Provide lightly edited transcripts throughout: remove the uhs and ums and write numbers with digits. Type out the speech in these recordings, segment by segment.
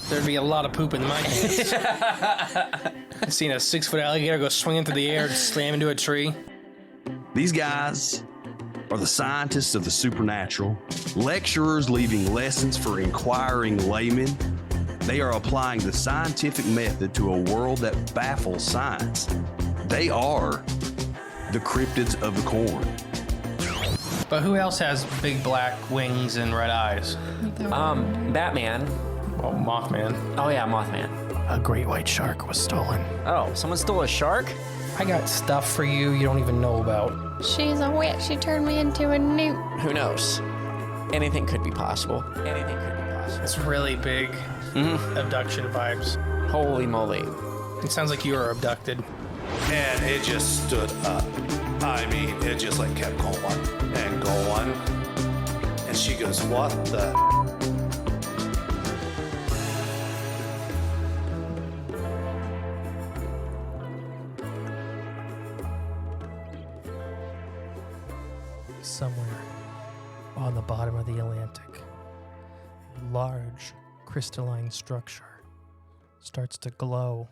There'd be a lot of poop in my pants. I've seen a 6-foot alligator go swinging through the air and slam into a tree. These guys are the scientists of the supernatural, lecturers leaving lessons for inquiring laymen. They are applying the scientific method to a world that baffles science. They are the cryptids of the corn. But who else has big black wings and red eyes? Batman. Oh, Mothman. Oh yeah, Mothman. A great white shark was stolen. Oh, someone stole a shark? I got stuff for you don't even know about. She's a witch. She turned me into a newt. Who knows? Anything could be possible. Anything could be possible. It's really big abduction vibes. Holy moly. It sounds like you were abducted. And it just stood up. I mean, it just like kept going and going. And she goes, what the? Somewhere on the bottom of the Atlantic, a large crystalline structure starts to glow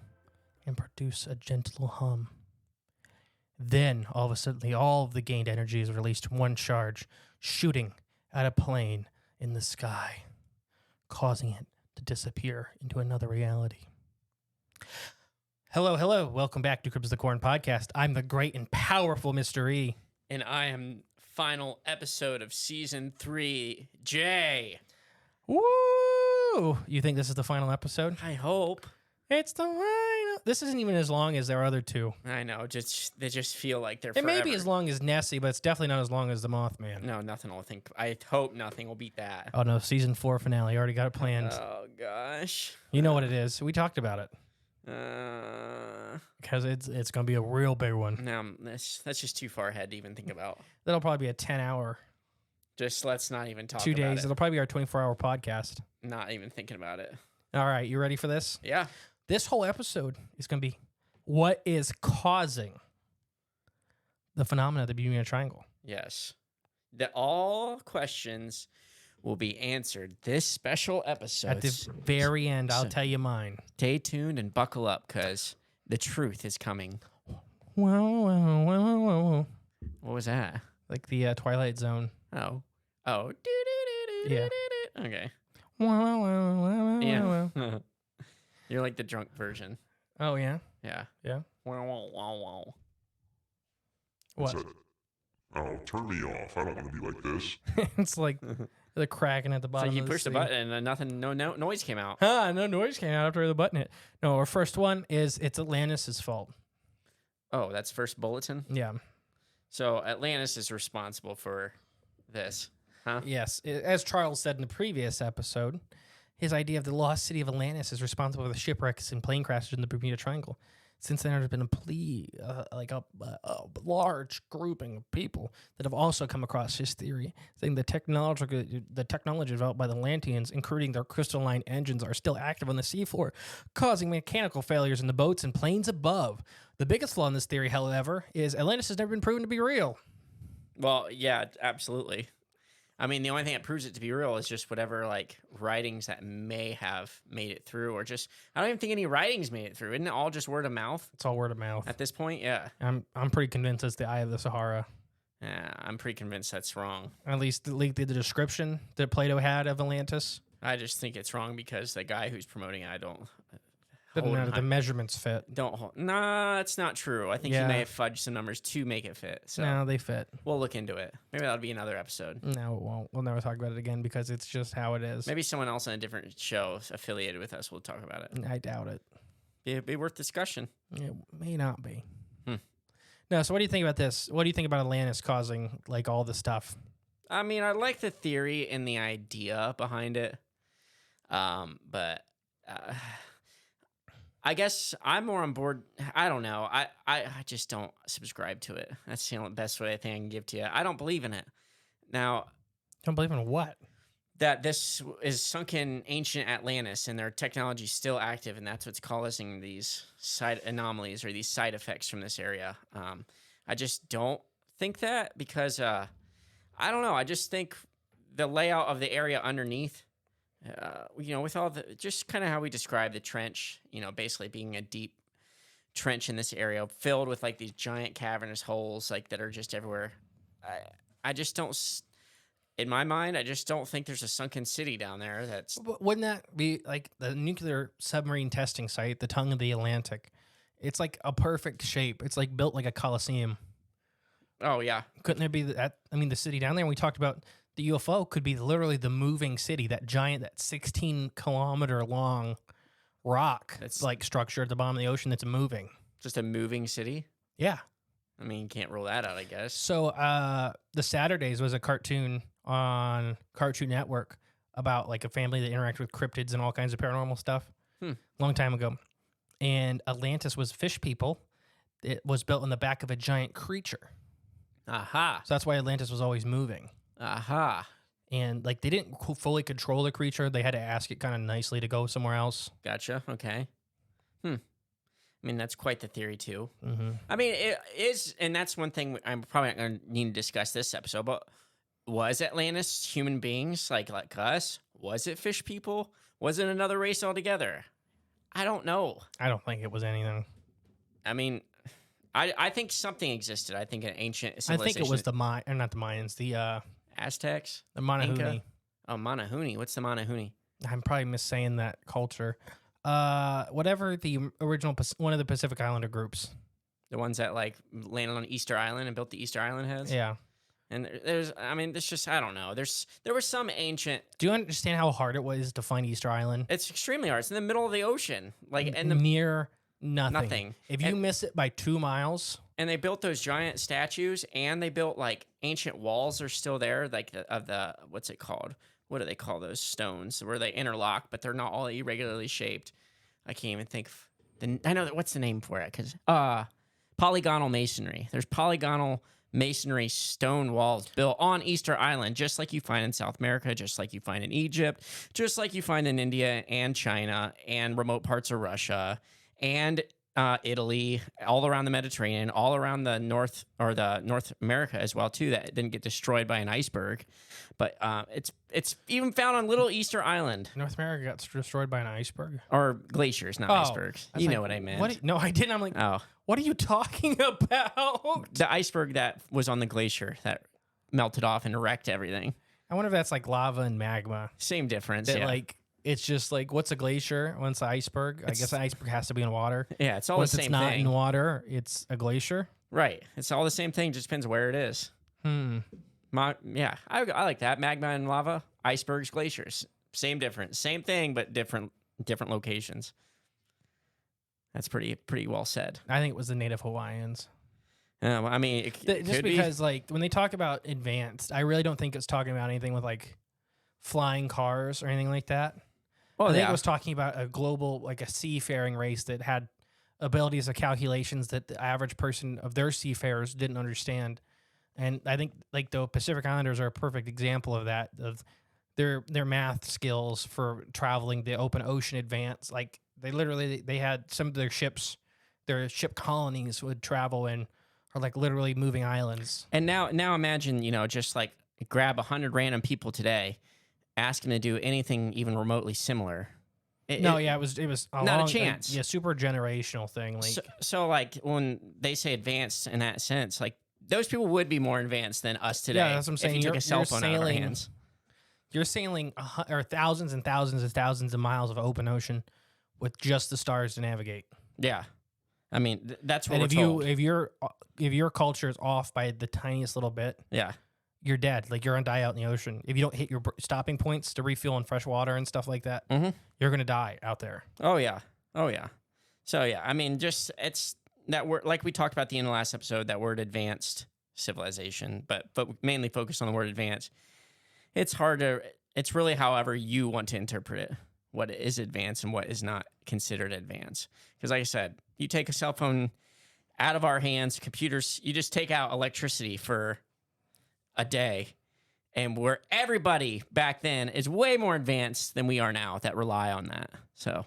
and produce a gentle hum. Then, all of a sudden, all of the gained energy is released in one charge, shooting at a plane in the sky, causing it to disappear into another reality. Hello. Welcome back to Cryptids of the Corn podcast. I'm the great and powerful Mr. E. And I am final episode of season 3, Jay. Woo! You think this is the final episode? I hope. It's the final. This isn't even as long as their other two. I know. They just feel like they're It forever. may be as long as Nessie, but it's definitely not as long as the Mothman. No, nothing will think. I hope nothing will beat that. Oh no, season 4 finale. Already got it planned. Oh, gosh. You know what it is. We talked about it. Uh, Because it's going to be a real big one. no, that's just too far ahead to even think about. That'll probably be a 10-hour. Just let's not even talk 2 about days. it. It'll probably be our 24-hour podcast. Not even thinking about it. All right, you ready for this? Yeah. This whole episode is going to be what is causing the phenomena of the Bermuda Triangle. Yes. All questions will be answered this special episode. At the very end, I'll tell you mine. Stay tuned and buckle up, because the truth is coming. Whoa. What was that? Like the Twilight Zone. Oh. Yeah. Okay. Yeah. Yeah. You're like the drunk version. Oh, yeah? Yeah. Yeah. Wow. What? Oh, turn me off. I don't want to be like this. It's like the cracking at the So bottom. you of pushed the sea. button and nothing, no noise came out. No noise came out after the button hit. No, our first one is it's Atlantis' fault. Oh, that's first bulletin? Yeah. So Atlantis is responsible for this, huh? Yes. As Charles said in the previous episode, his idea of the lost city of Atlantis is responsible for the shipwrecks and plane crashes in the Bermuda Triangle. Since then, there's been a large grouping of people that have also come across his theory, saying the technology developed by the Atlanteans, including their crystalline engines, are still active on the seafloor, causing mechanical failures in the boats and planes above. The biggest flaw in this theory, however, is Atlantis has never been proven to be real. Well, yeah, absolutely. I mean, the only thing that proves it to be real is just whatever, like, writings that may have made it through, or just, I don't even think any writings made it through. Isn't it all just word of mouth It's all word of mouth. at this point? Yeah. I'm pretty convinced it's the Eye of the Sahara. Yeah, I'm pretty convinced that's wrong. At least the description that Plato had of Atlantis. I just think it's wrong because the guy who's promoting it, Doesn't hold matter. high- The measurements fit. Nah, that's not true. I think Yeah. he may have fudged some numbers to make it fit. So No, they fit. we'll look into it. Maybe that'll be anher episode. No, it won't. We'll never talk about it again because it's just how it is. Maybe someone else on a different show affiliated with us will talk about it. I doubt it. It'd be worth discussion. It may not be. Hmm. No, so what do you think about this? What do you think about Atlantis causing like all the stuff? I mean, I like the theory and the idea behind it. But I guess I'm more on board. I don't know. I just don't subscribe to it. That's the only best way I think I can give to you. I don't believe in it. Now, Don't believe in what? that this is sunken ancient Atlantis and their technology is still active, and that's what's causing these side anomalies or these side effects from this area. I just don't think that because I don't know. I just think the layout of the area underneath with all the just kind of how we describe the trench, basically being a deep trench in this area filled with like these giant cavernous holes like that are just everywhere. I just don't. In my mind, I just don't think there's a sunken city down there. Wouldn't that be like the nuclear submarine testing site, the tongue of the Atlantic? It's like a perfect shape. It's like built like a coliseum. Oh yeah, couldn't there be that? I mean, the city down there. We talked about the UFO could be literally the moving city. That giant, that 16-kilometer long rock that's like structure at the bottom of the ocean that's moving. Just a moving city. Yeah. I mean, you can't rule that out, I guess. So the Saturdays was a cartoon on Cartoon Network about like a family that interacted with cryptids and all kinds of paranormal stuff. Long time ago. And Atlantis was fish people. It was built in the back of a giant creature. Aha. So that's why Atlantis was always moving. Aha. And like they didn't fully control the creature. They had to ask it kind of nicely to go somewhere else. Gotcha. Okay. I mean, that's quite the theory, too. Mm-hmm. I mean, it is, and that's one thing I'm probably not going to need to discuss this episode, but was Atlantis human beings like us? Was it fish people? Was it another race altogether? I don't know. I don't think it was anything. I mean, I think something existed. I think an ancient civilization. I think it was not the Mayans, the Aztecs? The Manahuni. Inca? Oh, Manahuni. What's the Manahuni? I'm probably missaying that culture. Whatever the original, one of the Pacific Islander groups. The ones that like landed on Easter Island and built the Easter Island heads? Yeah. And there's just, I don't know. There was some ancient. Do you understand how hard it was to find Easter Island? It's extremely hard. It's in the middle of the ocean. Near nothing. Nothing. If you miss it by 2 miles. And they built those giant statues, and they built like ancient walls are still there, like what's it called? What do they call those stones where they interlock, but they're not all irregularly shaped? I can't even think. I know what's the name for it? Because polygonal masonry. There's polygonal masonry stone walls built on Easter Island, just like you find in South America, just like you find in Egypt, just like you find in India and China and remote parts of Russia and Italy, all around the Mediterranean, all around the North America as well too. That didn't get destroyed by an iceberg, but it's even found on Little Easter Island. North America got destroyed by an iceberg or glaciers, not icebergs. You know what I meant? No, I didn't. I'm like, what are you talking about? The iceberg that was on the glacier that melted off and wrecked everything. I wonder if that's like lava and magma. Same difference. That, yeah. Like it's just like what's a glacier? What's an iceberg? I guess an iceberg has to be in water. Yeah, it's all Once the same it's not thing. in water, it's a glacier. Right. It's all the same thing. Just depends where it is. Yeah, I like that. Magma and lava, icebergs, glaciers. Same difference. Same thing, but different locations. That's pretty well said. I think it was the native Hawaiians. Well, I mean, it just could because like when they talk about advanced, I really don't think it's talking about anything with like flying cars or anything like that. Well, I think it was talking about a global, like a seafaring race that had abilities of calculations that the average person of their seafarers didn't understand. And I think like the Pacific Islanders are a perfect example of that, of their math skills for traveling the open ocean advance. Like they had some of their ship colonies would travel in, or like literally moving islands. And now imagine, just like grab 100 random people today, ask them to do anything even remotely similar. It was not a chance. Super generational thing. Like so like when they say advanced in that sense, like those people would be more advanced than us today. Yeah, that's what I'm saying. If you took a cell phone out of our hands. You're sailing thousands and thousands and thousands of miles of open ocean with just the stars to navigate. Yeah, I mean that's what and we're told. if your culture is off by the tiniest little bit, yeah, you're dead. Like you're gonna die out in the ocean if you don't hit your stopping points to refuel in fresh water and stuff like that. Mm-hmm. You're gonna die out there. Oh yeah. So yeah, I mean, just it's that word, like we talked about at the end of the last episode, that word advanced civilization, but mainly focused on the word advanced. It's really however you want to interpret it, what is advanced and what is not considered advanced. Because like I said, you take a cell phone out of our hands, computers, you just take out electricity for a day, and where everybody back then is way more advanced than we are now that rely on that. So,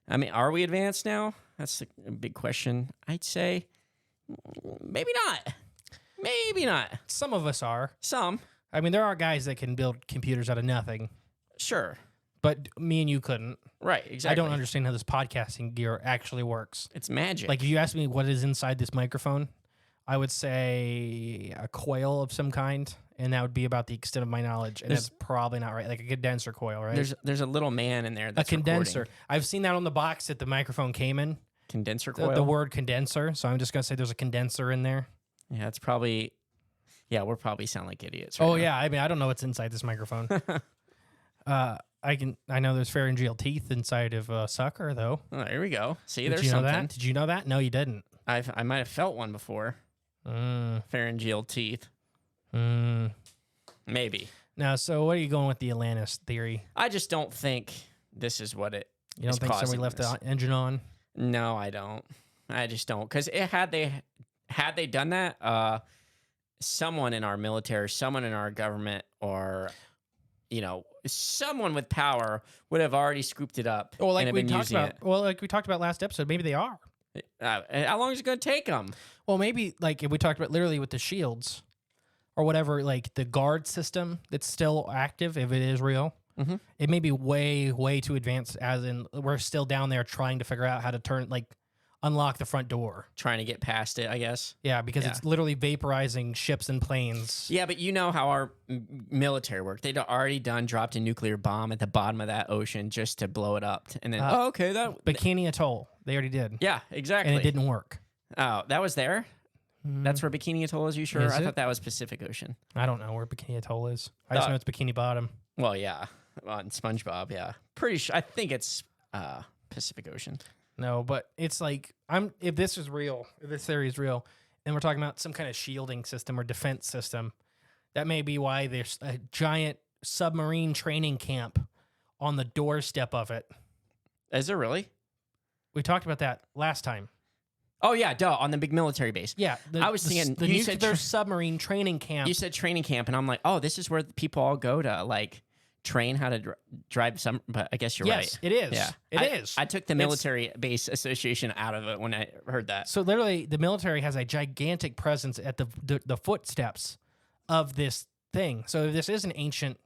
I mean, are we advanced now? That's a big question. I'd say maybe not. Maybe not. Some of us are. Some. I mean, there are guys that can build computers out of nothing. Sure. But me and you couldn't. Right, exactly. I don't understand how this podcasting gear actually works. It's magic. Like, if you ask me what is inside this microphone, I would say a coil of some kind, and that would be about the extent of my knowledge. And that's probably not right. Like a condenser coil, right? There's a little man in there that's a condenser. recording. I've seen that on the box that the microphone came in. Condenser coil? The word condenser. So I'm just going to say there's a condenser in there. Yeah, it's probably... Yeah, we'll probably sound like idiots right now. Yeah. I mean, I don't know what's inside this microphone. I know there's pharyngeal teeth inside of a sucker, though. Oh, there we go. See, Did there's you know something. that? Did you know that? No, you didn't. I might have felt one before. Pharyngeal teeth. Maybe. Now, so what are you going with the Atlantis theory? I just don't think this is what it You don't is think somebody causing left this. the engine on? No, I don't. I just don't. Because had they done that, someone in our military, someone in our government, or someone with power would have already scooped it up. Well, like and have we been talked using about. it. Well, like we talked about last episode, maybe they are. How long is it going to take them? Well, maybe like if we talked about literally with the shields or whatever, like the guard system that's still active, if it is real, it may be way, way too advanced. As in, we're still down there trying to figure out how to unlock the front door. Trying to get past it, I guess. Yeah, because it's literally vaporizing ships and planes. Yeah, but you know how our military worked. They'd already dropped a nuclear bomb at the bottom of that ocean just to blow it up. And then, Bikini Atoll, they already did. Yeah, exactly. And it didn't work. Oh, that was there? That's where Bikini Atoll is, you sure? Is I it? thought that was Pacific Ocean. I don't know where Bikini Atoll is. I just know it's Bikini Bottom. Well, yeah. On SpongeBob, yeah. Pretty sure. I think it's Pacific Ocean. No, but it's like if this is real, if this theory is real, and we're talking about some kind of shielding system or defense system, that may be why there's a giant submarine training camp on the doorstep of it. Is there really? We talked about that last time. Oh, yeah, duh, on the big military base. Yeah. I was thinking... The you said nuclear submarine training camp. You said training camp, and I'm like, oh, this is where people all go to, like, train how to drive some... But I guess you're right. Yes, it is. Yeah. It is. I took the military base association out of it when I heard that. So literally, the military has a gigantic presence at the footsteps of this thing. So if this is an ancient,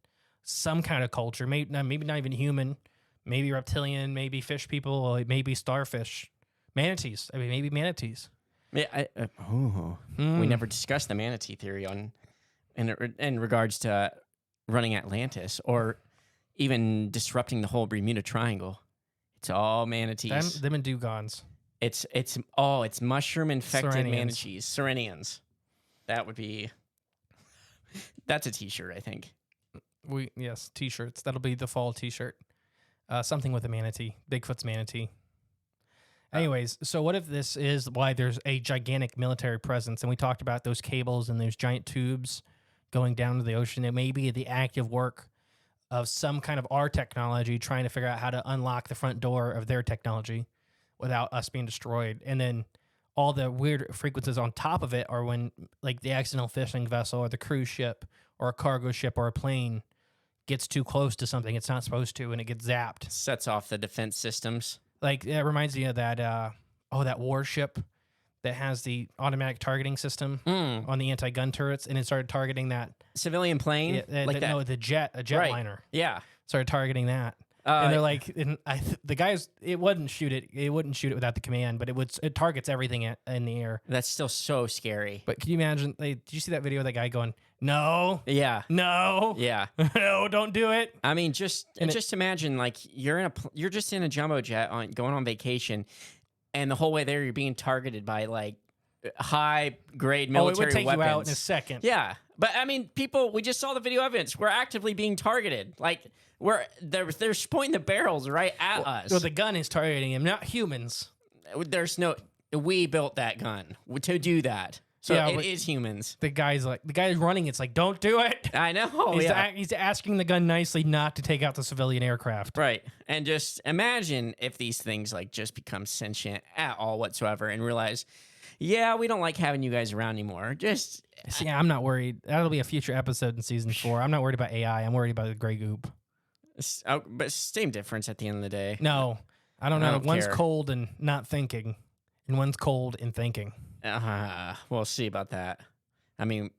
some kind of culture, maybe not even human, maybe reptilian, maybe fish people, or maybe starfish, manatees. I mean, maybe manatees. Yeah, we never discussed the manatee theory in regards to running Atlantis or even disrupting the whole Bermuda Triangle. It's all manatees. Them and dugons. It's mushroom infected Serenians. manatees. Serenians. That would be... That's a t-shirt, I think. Yes, t-shirts. That'll be the fall t-shirt. Something with a manatee. Bigfoot's manatee. Anyways, so what if this is why there's a gigantic military presence? And we talked about those cables and those giant tubes going down to the ocean. It may be the active work of some kind of our technology trying to figure out how to unlock the front door of their technology without us being destroyed. And then all the weird frequencies on top of it are when, like, the accidental fishing vessel or the cruise ship or a cargo ship or a plane gets too close to something it's not supposed to and it gets zapped. Sets off the defense systems. Like, it reminds me of that, that warship that has the automatic targeting system on the anti-gun turrets, and it started targeting that Civilian plane? like that. No, a jet Right. liner. Yeah. Started targeting that. And they're like, the guys, it wouldn't shoot it without the command, but it targets everything in the air. That's still so scary. But can you imagine? Did you see that video of that guy going, "No, Yeah. no, Yeah. no, don't do it"? I mean, just imagine, like, you're just in a jumbo jet going on vacation, and the whole way there you're being targeted by, like, high grade military it would take weapons. you out in a second. Yeah, but I mean, we just saw the video evidence. We're actively being targeted. Like, they're pointing the barrels right at us. Well, the gun is targeting him, not humans. We built that gun to do that. So Yeah, it but is humans. The guy's running. It's like, don't do it. I know. He's asking the gun nicely not to take out the civilian aircraft. Right. And just imagine if these things, like, just become sentient at all whatsoever and realize, yeah, we don't like having you guys around anymore. Just... See, I'm not worried. That'll be a future episode in season 4. I'm not worried about AI. I'm worried about the gray goop. But same difference at the end of the day. No, I don't know. One's care. cold and not thinking, and one's cold and thinking. We'll see about that. I mean,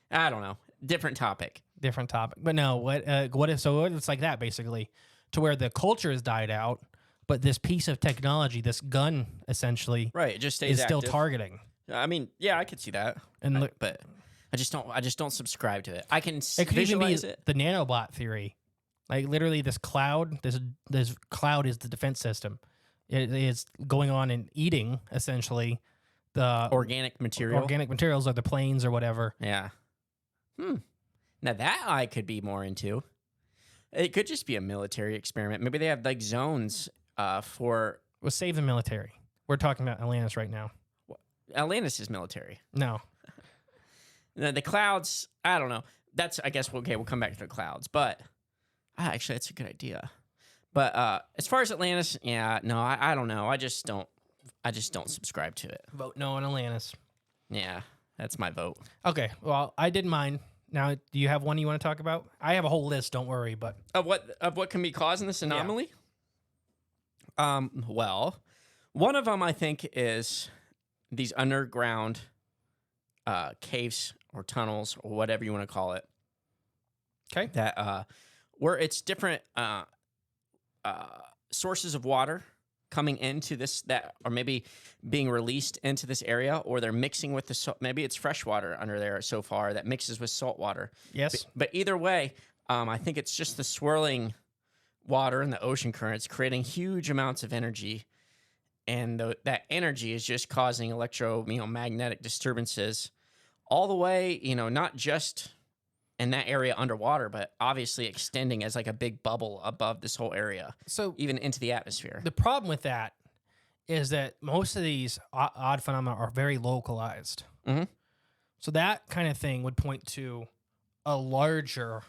I don't know. Different topic. Different topic. But no, what if it's like that, basically? to where the culture has died out, but this piece of technology, this gun, essentially, Right. It just stays is still active. targeting. I mean, yeah, I could see that. And look, But I just don't subscribe to it. I can it could even be visualize it. the nanobot theory. Like literally, this cloud is the defense system. It is going on and eating essentially the Organic material. organic materials, or the planes or whatever. Yeah. Now that I could be more into. It could just be a military experiment. Maybe they have like zones for We'll save the military. We're talking about Atlantis right now. Atlantis is military. No, The clouds, I don't know. That's, I guess, okay, we'll come back to the clouds. But actually, that's a good idea. But as far as Atlantis, yeah, no, I don't know. I just don't subscribe to it. vote no on Atlantis. Yeah, that's my vote. Okay, well, I did mine. Now, do you have one you want to talk about? I have a whole list. Don't worry, but Of what can be causing this anomaly? Well, one of them I think is these underground caves or tunnels or whatever you want to call it. okay. That where it's different sources of water coming into this that are maybe being released into this area, or they're mixing with the maybe it's fresh water under there so far that mixes with salt water. Yes. But either way, I think it's just the swirling water and the ocean currents creating huge amounts of energy, and that energy is just causing magnetic disturbances all the way, not just in that area underwater, but obviously extending as like a big bubble above this whole area, So even into the atmosphere. the problem with that is that most of these odd phenomena are very localized. Mhm. So that kind of thing would point to a larger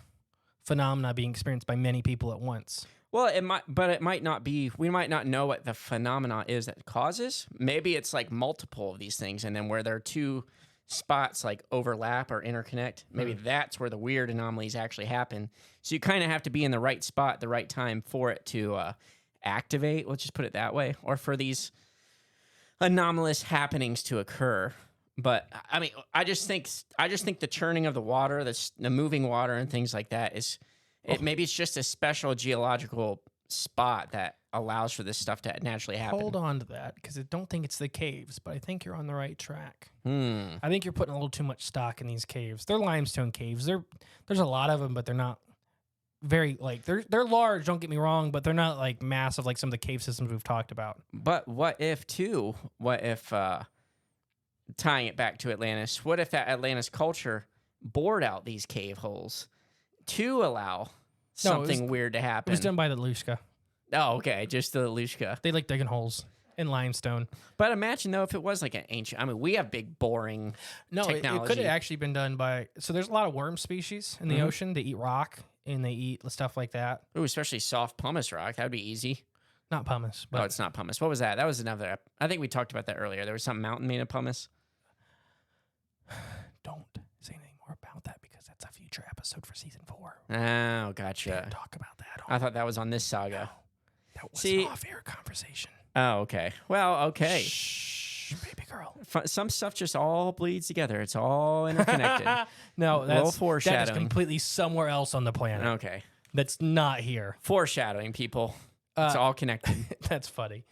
phenomena being experienced by many people at once. Well, it might not be. We might not know what the phenomena is that causes. Maybe it's like multiple of these things, and then where there are two spots like overlap or interconnect, maybe that's where the weird anomalies actually happen. So you kind of have to be in the right spot at the right time for it to activate. Let's just put it that way, or for these anomalous happenings to occur. But I mean, I just think the churning of the water, the moving water, and things like that is. Maybe it's just a special geological spot that allows for this stuff to naturally happen. Hold on to that, because I don't think it's the caves, but I think you're on the right track. Hmm. I think you're putting a little too much stock in these caves. They're limestone caves. There's a lot of them, but they're not very they're large. Don't get me wrong, but they're not like massive like some of the cave systems we've talked about. But what if tying it back to Atlantis? What if that Atlantis culture bored out these cave holes to allow something weird to It happen? was done by the Lushka. Oh, okay, just the Lushka. They like digging holes in limestone. But imagine though if it was like an ancient. I mean, we have big boring. No, it technology. could have actually been done by. So there's a lot of worm species in the ocean. They eat rock and they eat stuff like that. Ooh, especially soft pumice rock. That would be easy. Not pumice, but Oh, it's not pumice. What was that? That was another. I think we talked about that earlier. There was some mountain made of pumice. don't say anything more about that because that's a future episode for season 4. Oh, gotcha. Can't talk about that. I thought that was on this saga. That was See- an off-air conversation. Oh, okay. Well, okay. Shh, baby girl. Some stuff just all bleeds together. It's all interconnected. No, Little that is foreshadowing. completely somewhere else on the planet. Okay. That's not here. Foreshadowing, people. It's all connected. That's funny.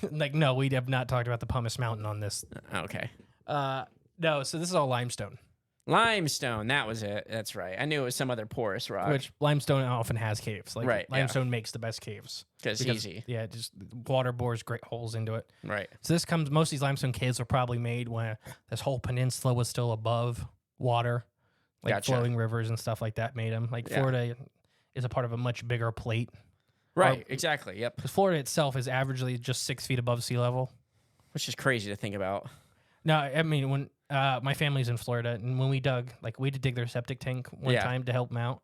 Like, no, we have not talked about the Pumice Mountain on this. Okay. No, so this is all limestone, Limestone. That was it. That's right. I knew it was some other porous rock. which limestone often has caves. Like, Right, yeah. limestone makes the best caves. Because it's easy. Yeah, just water bores great holes into it. Right. So most of these limestone caves were probably made when this whole peninsula was still above water, like Gotcha. flowing rivers and stuff like that made them. Like Yeah. Florida is a part of a much bigger plate. Right. Exactly. Yep. Because Florida itself is averagely just 6 feet above sea level. Which is crazy to think about. No, I mean, when my family's in Florida, and when we dug, like we had to dig their septic tank one Yeah. time to help them out,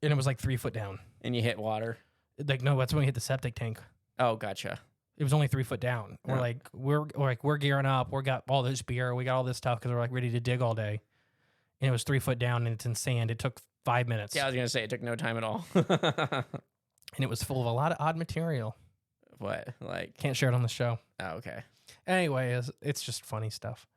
and it was like 3 foot down. And you hit water. Like, no, that's when we hit the septic tank. Oh, gotcha. It was only 3 foot down. Yeah. We're gearing up. We got all this beer. We got all this stuff because we're like ready to dig all day. And it was 3 foot down, and it's in sand. It took 5 minutes. Yeah, I was going to say it took no time at all. And it was full of a lot of odd material. What? Like, Can't share it on the show. oh, okay. Anyway, it's just funny stuff.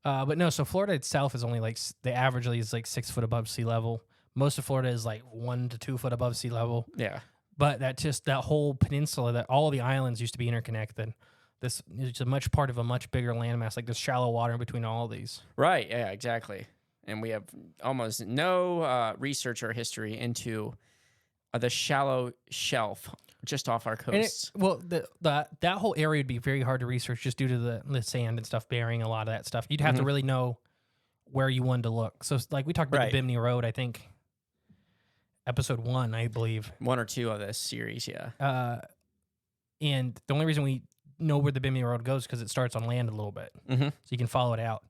But no, so Florida itself is only like, the averagely is like 6 foot above sea level. Most of Florida is like 1 to 2 foot above sea level. Yeah. But that whole peninsula, that all the islands used to be interconnected. This is a much part of a much bigger landmass, like there's shallow water in between all of these. Right. Yeah, exactly. And we have almost no research or history into the shallow shelf just off our coasts. That whole area would be very hard to research just due to the sand and stuff burying a lot of that stuff. You'd have to really know where you wanted to look. So, like we talked about the Bimini Road, I think, episode 1, I believe. 1 or 2 of this series, yeah. And the only reason we know where the Bimini Road goes because it starts on land a little bit, so you can follow it out.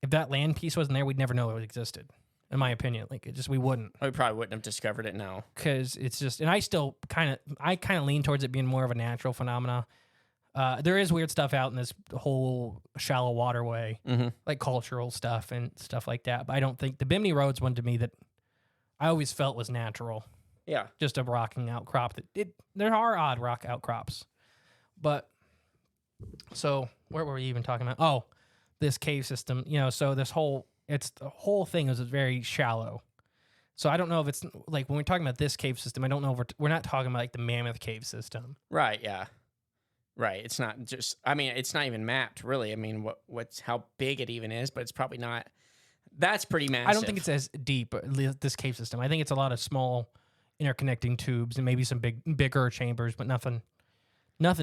If that land piece wasn't there, we'd never know it existed. In my opinion, like we wouldn't. We probably wouldn't have discovered it now because it's just. And I still kind of lean towards it being more of a natural phenomena. There is weird stuff out in this whole shallow waterway, like cultural stuff and stuff like that. But I don't think the Bimini Road's one to me that I always felt was natural. Yeah, just a rocking outcrop. There are odd rock outcrops, but. So where were we even talking about? Oh, this cave system. So the whole thing is very shallow. So I don't know if it's like when we're talking about this cave system. I don't know if we're not talking about like the Mammoth Cave system. Right. Yeah. Right. It's not just. I mean, it's not even mapped really. I mean, what's how big it even is, but it's probably not. That's pretty massive. I don't think it's as deep. This cave system. I think it's a lot of small interconnecting tubes and maybe some bigger chambers, but nothing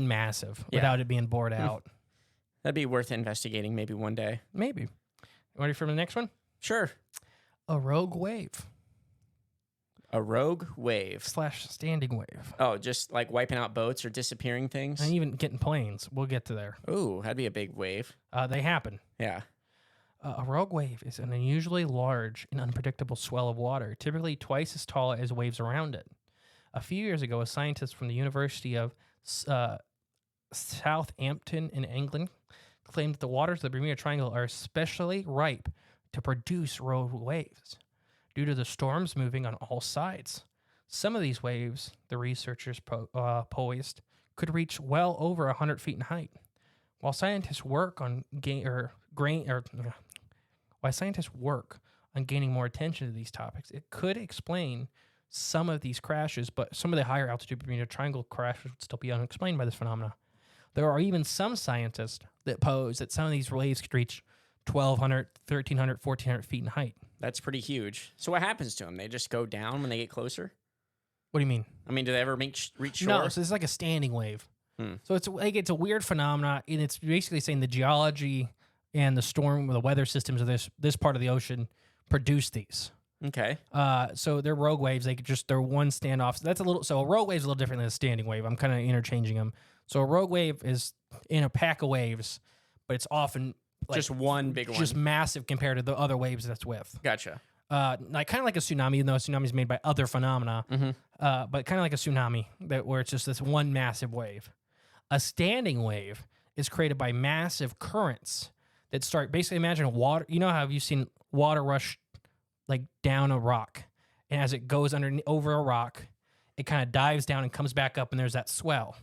massive without it being bored out. That'd be worth investigating maybe one day. Maybe. Ready for the next one? Sure. A rogue wave. A rogue wave. / standing wave. Oh, just like wiping out boats or disappearing things? And even getting planes. We'll get to there. Ooh, that'd be a big wave. They happen. Yeah. A rogue wave is an unusually large and unpredictable swell of water, typically twice as tall as waves around it. A few years ago, a scientist from the University of Southampton in England claimed that the waters of the Bermuda Triangle are especially ripe to produce rogue waves due to the storms moving on all sides. Some of these waves, the researchers poised, could reach well over 100 feet in height. While scientists work on gaining more attention to these topics, it could explain some of these crashes, but some of the higher altitude Bermuda Triangle crashes would still be unexplained by this phenomena. There are even some scientists that pose that some of these waves could reach 1,200, 1,300, 1,400 feet in height. That's pretty huge. So what happens to them? They just go down when they get closer? What do you mean? I mean, do they ever reach shore? No, so it's like a standing wave. So it's a weird phenomena, and it's basically saying the geology and the storm, the weather systems of this part of the ocean produce these. Okay. So they're rogue waves. They're one standoff. So a rogue wave is a little different than a standing wave. I'm kind of interchanging them. So a rogue wave is in a pack of waves, but it's often just one big one, just massive compared to the other waves that's with. Gotcha. Like kind of like a tsunami, even though a tsunami is made by other phenomena. But kind of like a tsunami where it's just this one massive wave. A standing wave is created by massive currents that start. Basically, imagine water. You know how you've seen water rush like down a rock, and as it goes over a rock, it kind of dives down and comes back up, and there's that swell.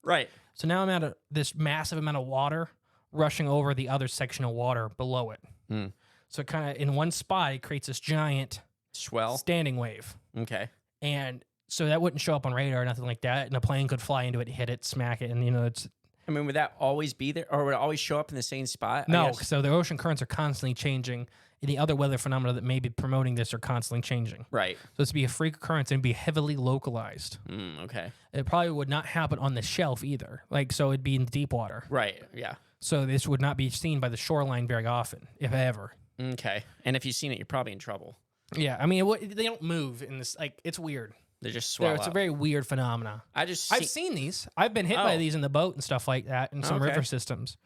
Right. So now I'm at this massive amount of water rushing over the other section of water below it. So kind of in one spot, it creates this giant swell standing wave. Okay. And so that wouldn't show up on radar or nothing like that, and a plane could fly into it, hit it, smack it, and it's. I mean, would that always be there, or would it always show up in the same spot? No, so the ocean currents are constantly changing, and the other weather phenomena that may be promoting this are constantly changing. Right. So it's be a freak occurrence and be heavily localized. Okay. It probably would not happen on the shelf either. So it'd be in the deep water. Right. Yeah. So this would not be seen by the shoreline very often, if ever. Okay. And if you've seen it, you're probably in trouble. Yeah. I mean, they don't move in this. It's weird. They just swell It's up. a very weird phenomena. I've seen these. I've been hit by these in the boat and stuff like that in some river systems.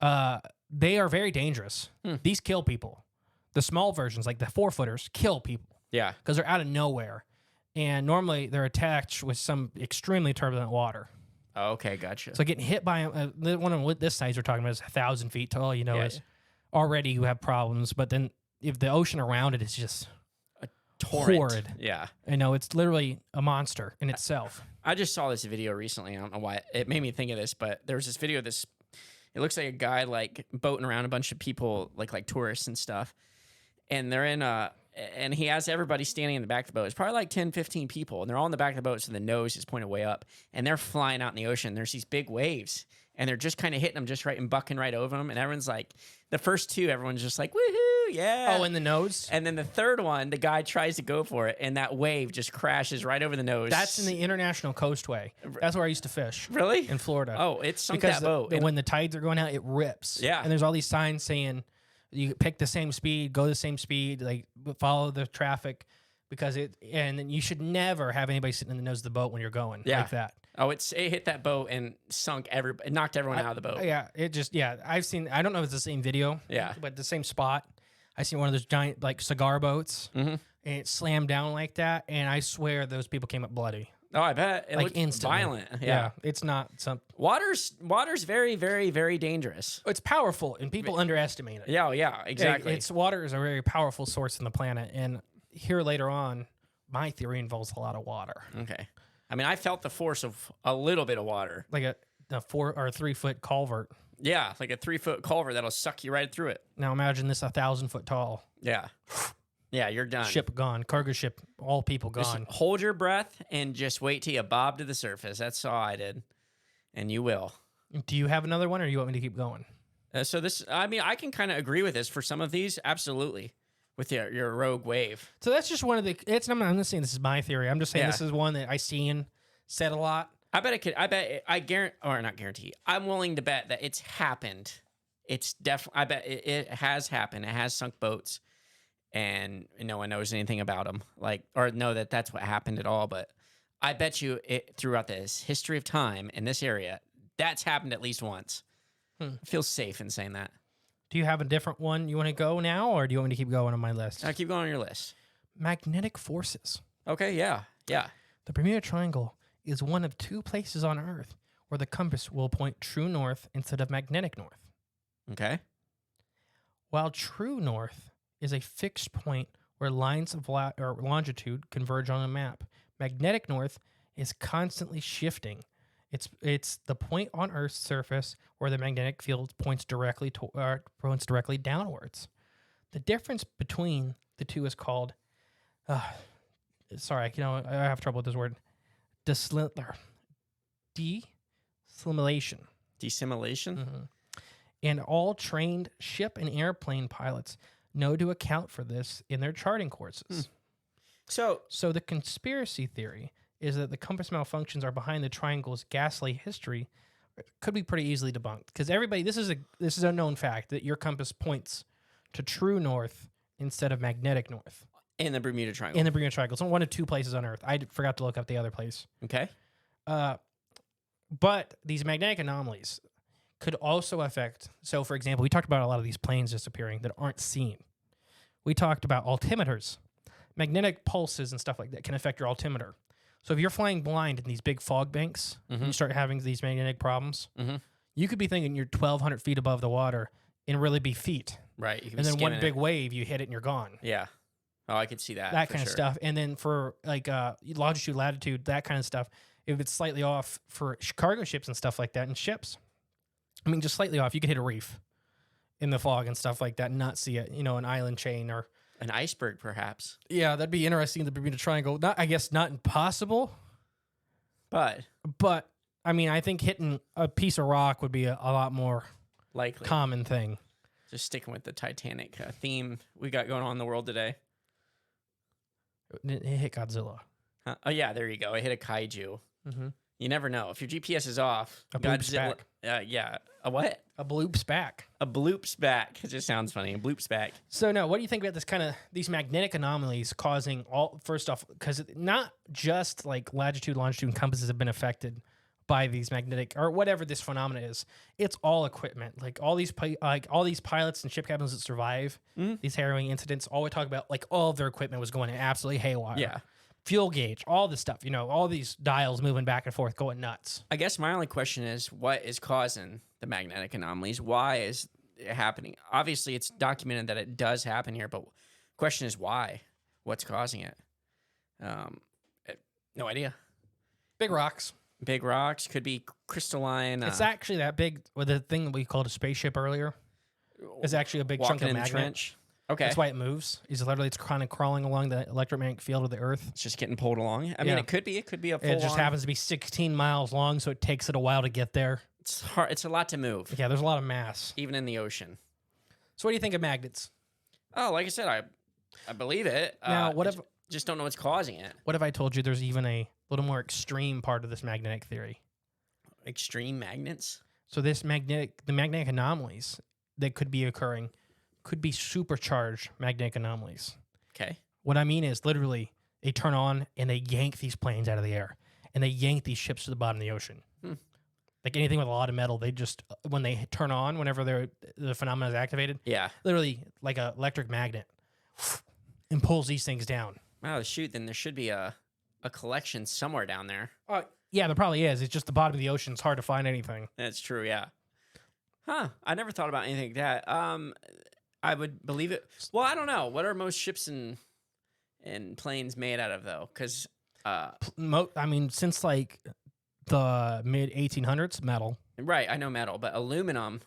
They are very dangerous. These kill people. The small versions, like the 4-footers, kill people. Yeah. Because they're out of nowhere. And normally they're attached with some extremely turbulent water. Okay, gotcha. So getting hit by the one of this size we're talking about is 1,000 feet tall, is already you have problems. But then if the ocean around it is just horrid. Yeah. It's literally a monster in itself. I just saw this video recently. I don't know why it made me think of this, but there was this video of this. It looks like a guy like boating around a bunch of people, like tourists and stuff. And they're in and he has everybody standing in the back of the boat. It's probably like 10, 15 people, and they're all in the back of the boat, so the nose is pointed way up, and they're flying out in the ocean. There's these big waves, and they're just kind of hitting them just right and bucking right over them, and everyone's like, the first two, everyone's just like, woohoo, yeah. Oh, in the nose? And then the third one, the guy tries to go for it, and that wave just crashes right over the nose. That's in the International Coastway. That's where I used to fish. Really? In Florida. Oh, it sunk because that boat. when the tides are going out, it rips. Yeah. And there's all these signs saying you pick the same speed, go the same speed, like follow the traffic, because and then you should never have anybody sitting in the nose of the boat when you're going like that. Oh, it hit that boat and it knocked everyone out of the boat. Yeah, I've seen, I don't know if it's the same video. Yeah. But the same spot. I seen one of those giant like cigar boats, and it slammed down like that, and I swear those people came up bloody. Oh, I bet. It Like looked instantly. violent. Yeah, it's not some. Water's very, very, very dangerous. It's powerful, and people underestimate it. Yeah, yeah, exactly. Water is a very powerful source in the planet, and here later on, my theory involves a lot of water, Okay. I mean, I felt the force of a little bit of water. like a 4 or 3 foot culvert. Yeah, like a 3-foot culvert that'll suck you right through it. Now imagine this 1,000 foot tall Yeah. Yeah, you're done. ship gone, cargo ship, all people Just gone. hold your breath and just wait till you bob to the surface. That's all I did. And you will. Do you have another one, or do you want me to keep going? So this, I mean, I can kind of agree with this for some of these. Absolutely. With your rogue wave. So that's just one of the. I'm not saying this is my theory. I'm just saying Yeah. this is one that I seen said a lot. I guarantee, or not guarantee, I'm willing to bet that it's happened. It's definitely, I bet it has happened. It has sunk boats, and no one knows anything about them, or know that that's what happened at all. But I bet you throughout this history of time in this area, that's happened at least once. I feel safe in saying that. Do you have a different one you want to go now, or do you want me to keep going on my list? I keep going on your list. Magnetic forces. Okay, yeah. The Bermuda Triangle is one of 2 places on Earth where the compass will point true north instead of magnetic north. Okay. While true north is a fixed point where lines of longitude converge on a map, magnetic north is constantly shifting. It's the point on Earth's surface where the magnetic field points directly downwards. The difference between the two is called, I have trouble with this word, desimulation. Desimulation? And all trained ship and airplane pilots know to account for this in their charting courses. So the conspiracy theory is that the compass malfunctions are behind the triangle's ghastly history. Could be pretty easily debunked, because this is a known fact that your compass points to true north instead of magnetic north. In the Bermuda Triangle. In the Bermuda Triangle. It's one of 2 places on Earth. I forgot to look up the other place. Okay. But these magnetic anomalies could also affect. So, for example, we talked about a lot of these planes disappearing that aren't seen. We talked about altimeters. Magnetic pulses and stuff like that can affect your altimeter. So if you're flying blind in these big fog banks, and you start having these magnetic problems, you could be thinking you're 1,200 feet above the water and really be feet. Right. You can And be then one skimming big it. wave, you hit it and you're gone. Yeah. Oh, I could see that. That for kind of sure. stuff. And then for like longitude, latitude, that kind of stuff, if it's slightly off for cargo ships and stuff like that, and ships, I mean, just slightly off, you could hit a reef in the fog and stuff like that and not see it, an island chain or... An iceberg, perhaps. Yeah, that'd be interesting in the Bermuda Triangle. I guess not impossible, but I mean, I think hitting a piece of rock would be a lot more Likely. common thing. Just sticking with the Titanic theme we got going on in the world today. It hit Godzilla. Huh? Oh, yeah, there you go. It hit a kaiju. Mm-hmm. You never know. If your GPS is off, A bloop's back. Yeah. A what? A bloop's back. A bloop's back. It just sounds funny. A bloop's back. So, no, what do you think about these magnetic anomalies causing first off, because not just like latitude, longitude, and compasses have been affected by these magnetic or whatever this phenomena is. It's all equipment. Like all these pilots and ship captains that survive these harrowing incidents, all we talk about, like all of their equipment was going absolutely haywire. Yeah. Fuel gauge, all this stuff, all these dials moving back and forth, going nuts. I guess my only question is, what is causing the magnetic anomalies? Why is it happening? Obviously, it's documented that it does happen here, but the question is why? What's causing it? No idea. Big rocks. Big rocks, could be crystalline. It's actually that big. The thing that we called a spaceship earlier is actually a big chunk walking of in the magnet. trench. Okay. That's why it moves. It's kind of crawling along the electromagnetic field of the Earth. It's just getting pulled along. I mean, Yeah. it could be a full It just happens to be 16 miles long, so it takes it a while to get there. It's hard. It's a lot to move, Yeah, there's a lot of mass. even in the ocean. So what do you think of magnets? Oh, like I said, I believe it. Now, what I just don't know what's causing it. What if I told you there's even a little more extreme part of this magnetic theory? Extreme magnets? So the magnetic anomalies that could be occurring could be supercharged magnetic anomalies. Okay. What I mean is literally they turn on and they yank these planes out of the air and they yank these ships to the bottom of the ocean. Like anything with a lot of metal, they just, when they turn on, whenever the phenomenon is activated, Yeah. literally like an electric magnet and pulls these things down. Wow, shoot, then there should be a collection somewhere down there. Yeah, there probably is. It's just the bottom of the ocean. It's hard to find anything. That's true, yeah. Huh, I never thought about anything like that. I would believe it. Well, I don't know. What are most ships and planes made out of, though? Because, Since like the mid 1800s, metal. right, I know metal, but aluminum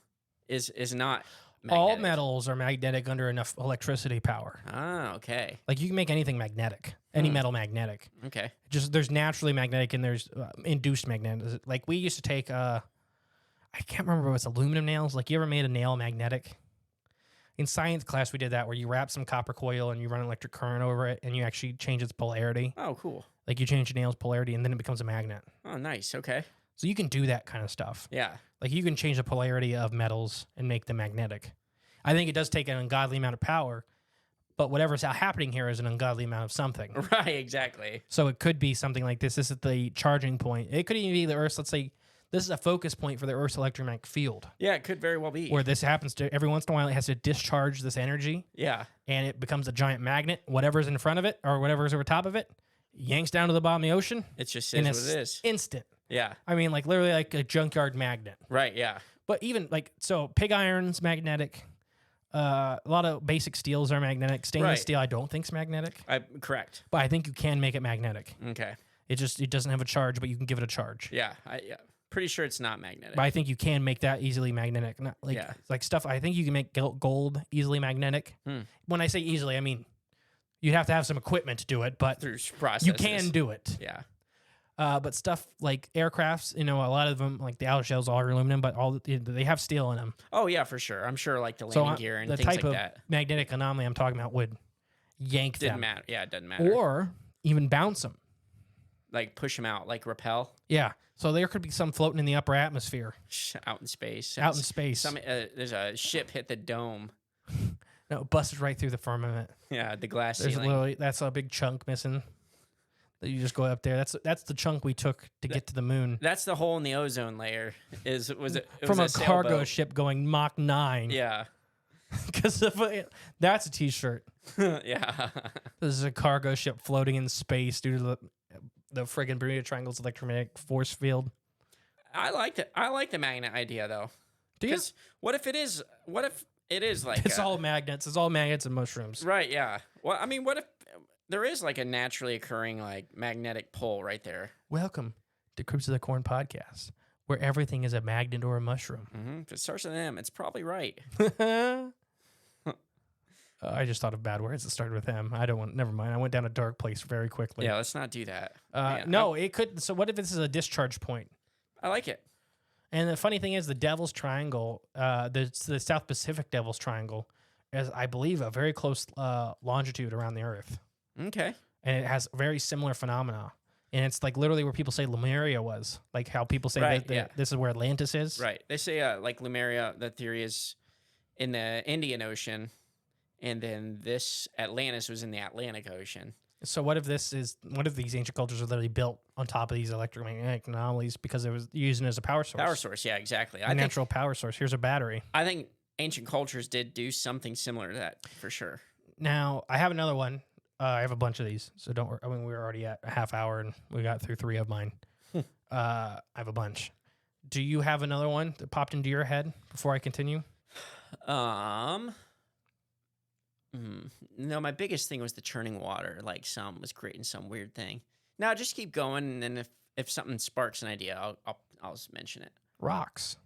is not magnetic. All metals are magnetic under enough electricity power. Ah, okay. Like you can make anything magnetic, any metal magnetic. Okay. Just there's naturally magnetic and there's induced magnetic. Like we used to take, I can't remember if it's aluminum nails. Like you ever made a nail magnetic? In science class, we did that where you wrap some copper coil and you run an electric current over it and you actually change its polarity. Oh, cool. Like you change the nail's polarity and then it becomes a magnet. Oh, nice. Okay. So you can do that kind of stuff. Yeah. Like you can change the polarity of metals and make them magnetic. I think it does take an ungodly amount of power, but whatever's happening here is an ungodly amount of something. Right, exactly. So it could be something like this. This is the charging point. It could even be the Earth's, let's say, this is a focus point for the Earth's electromagnetic field. Yeah, it could very well be. Where this happens to, every once in a while, it has to discharge this energy. Yeah. And it becomes a giant magnet. Whatever's in front of it or whatever's over top of it yanks down to the bottom of the ocean. It just in is what it is. Instant. Yeah. I mean, like literally like a junkyard magnet. Right, yeah. But even like, so pig iron's magnetic. A lot of basic steels are magnetic. Stainless steel, I don't think's magnetic. Correct. But I think you can make it magnetic. Okay. It doesn't have a charge, but you can give it a charge. Yeah. Pretty sure it's not magnetic. But I think you can make that easily magnetic. Not like like stuff. I think you can make gold easily magnetic. When I say easily, I mean you'd have to have some equipment to do it, but through processes. you can do it. Yeah. But stuff like aircrafts, a lot of them, like the outer shells, are aluminum, but they have steel in them. Oh yeah, for sure. I'm sure like the landing gear and the things type like of that. magnetic anomaly I'm talking about would yank Didn't them. matter. Yeah, it doesn't matter. Or even bounce them. Like push them out, like repel. Yeah. So there could be some floating in the upper atmosphere. Out in space. Out in space. There's a ship hit the dome. No, it busted right through the firmament. Yeah, the glass There's ceiling. that's a big chunk missing. That you just go up there. That's the chunk we took to get to the moon. That's the hole in the ozone layer. It From was a cargo sailboat. ship going Mach 9. Yeah. Because that's a t-shirt. Yeah. This is a cargo ship floating in space due to the friggin' Bermuda Triangle's electromagnetic force field. I like the magnet idea though. Do you? Because what if it is like It's all magnets. It's all magnets and mushrooms. right? Yeah. Well, I mean, what if there is like a naturally occurring like magnetic pull right there? Welcome to Cryptids of the Corn podcast, where everything is a magnet or a mushroom. Mm-hmm. If it starts with an M, it's probably right. I just thought of bad words that started with M. Never mind. I went down a dark place very quickly. Yeah, let's not do that. No, it could. So what if this is a discharge point? I like it. And the funny thing is, the Devil's Triangle, the South Pacific Devil's Triangle, is, I believe, a very close longitude around the Earth. Okay. And it has very similar phenomena. And it's like literally where people say Lemuria was, like how people say this is where Atlantis is. Right. They say like Lemuria, the theory is in the Indian Ocean, and then this Atlantis was in the Atlantic Ocean. So what if these ancient cultures are literally built on top of these electromagnetic anomalies because it was using as a power source? Power source, yeah, exactly. A natural power source. Here's a battery. I think ancient cultures did do something similar to that for sure. Now, I have another one. I have a bunch of these, so don't worry. I mean, we're already at a half hour, and we got through 3 of mine. I have a bunch. Do you have another one that popped into your head before I continue? No, my biggest thing was the churning water. Like some was creating some weird thing. Now just keep going, and then if something sparks an idea, I'll just mention it. Rocks.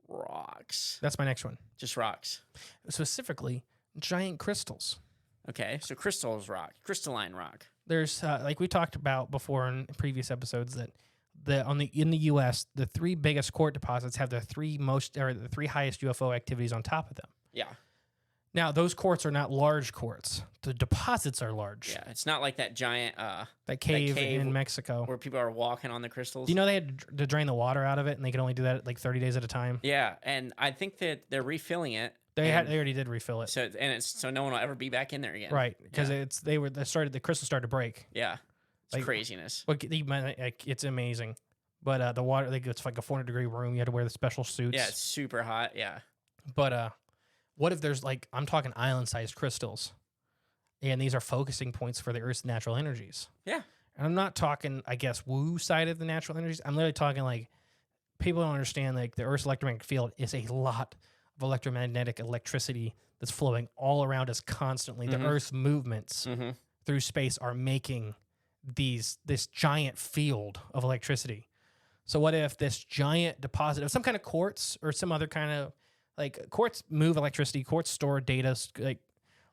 Rocks. That's my next one. Just rocks. Specifically, giant crystals. Okay, so crystalline rock. There's like we talked about before in previous episodes that in the U.S. the 3 biggest quartz deposits have the 3 highest UFO activities on top of them. Yeah. Now those quartz are not large quartz. The deposits are large. Yeah, it's not like that giant That cave in Mexico where people are walking on the crystals. Do you know they had to drain the water out of it, and they could only do that like 30 days at a time? Yeah, and I think that they're refilling it. They already did refill it. So no one will ever be back in there again. Right, because the crystals started to break. Yeah, it's Like, craziness. But it's amazing. But the water, it's like a 400-degree room. You had to wear the special suits. Yeah, it's super hot. Yeah. But what if there's I'm talking island-sized crystals, and these are focusing points for the Earth's natural energies? Yeah. And I'm not talking, I guess, woo side of the natural energies. I'm literally talking like people don't understand like the Earth's electromagnetic field is a lot of electromagnetic electricity that's flowing all around us constantly. The Earth's movements through space are making this giant field of electricity. So what if this giant deposit of some kind of quartz or some other kind of like quartz move electricity, quartz store data, like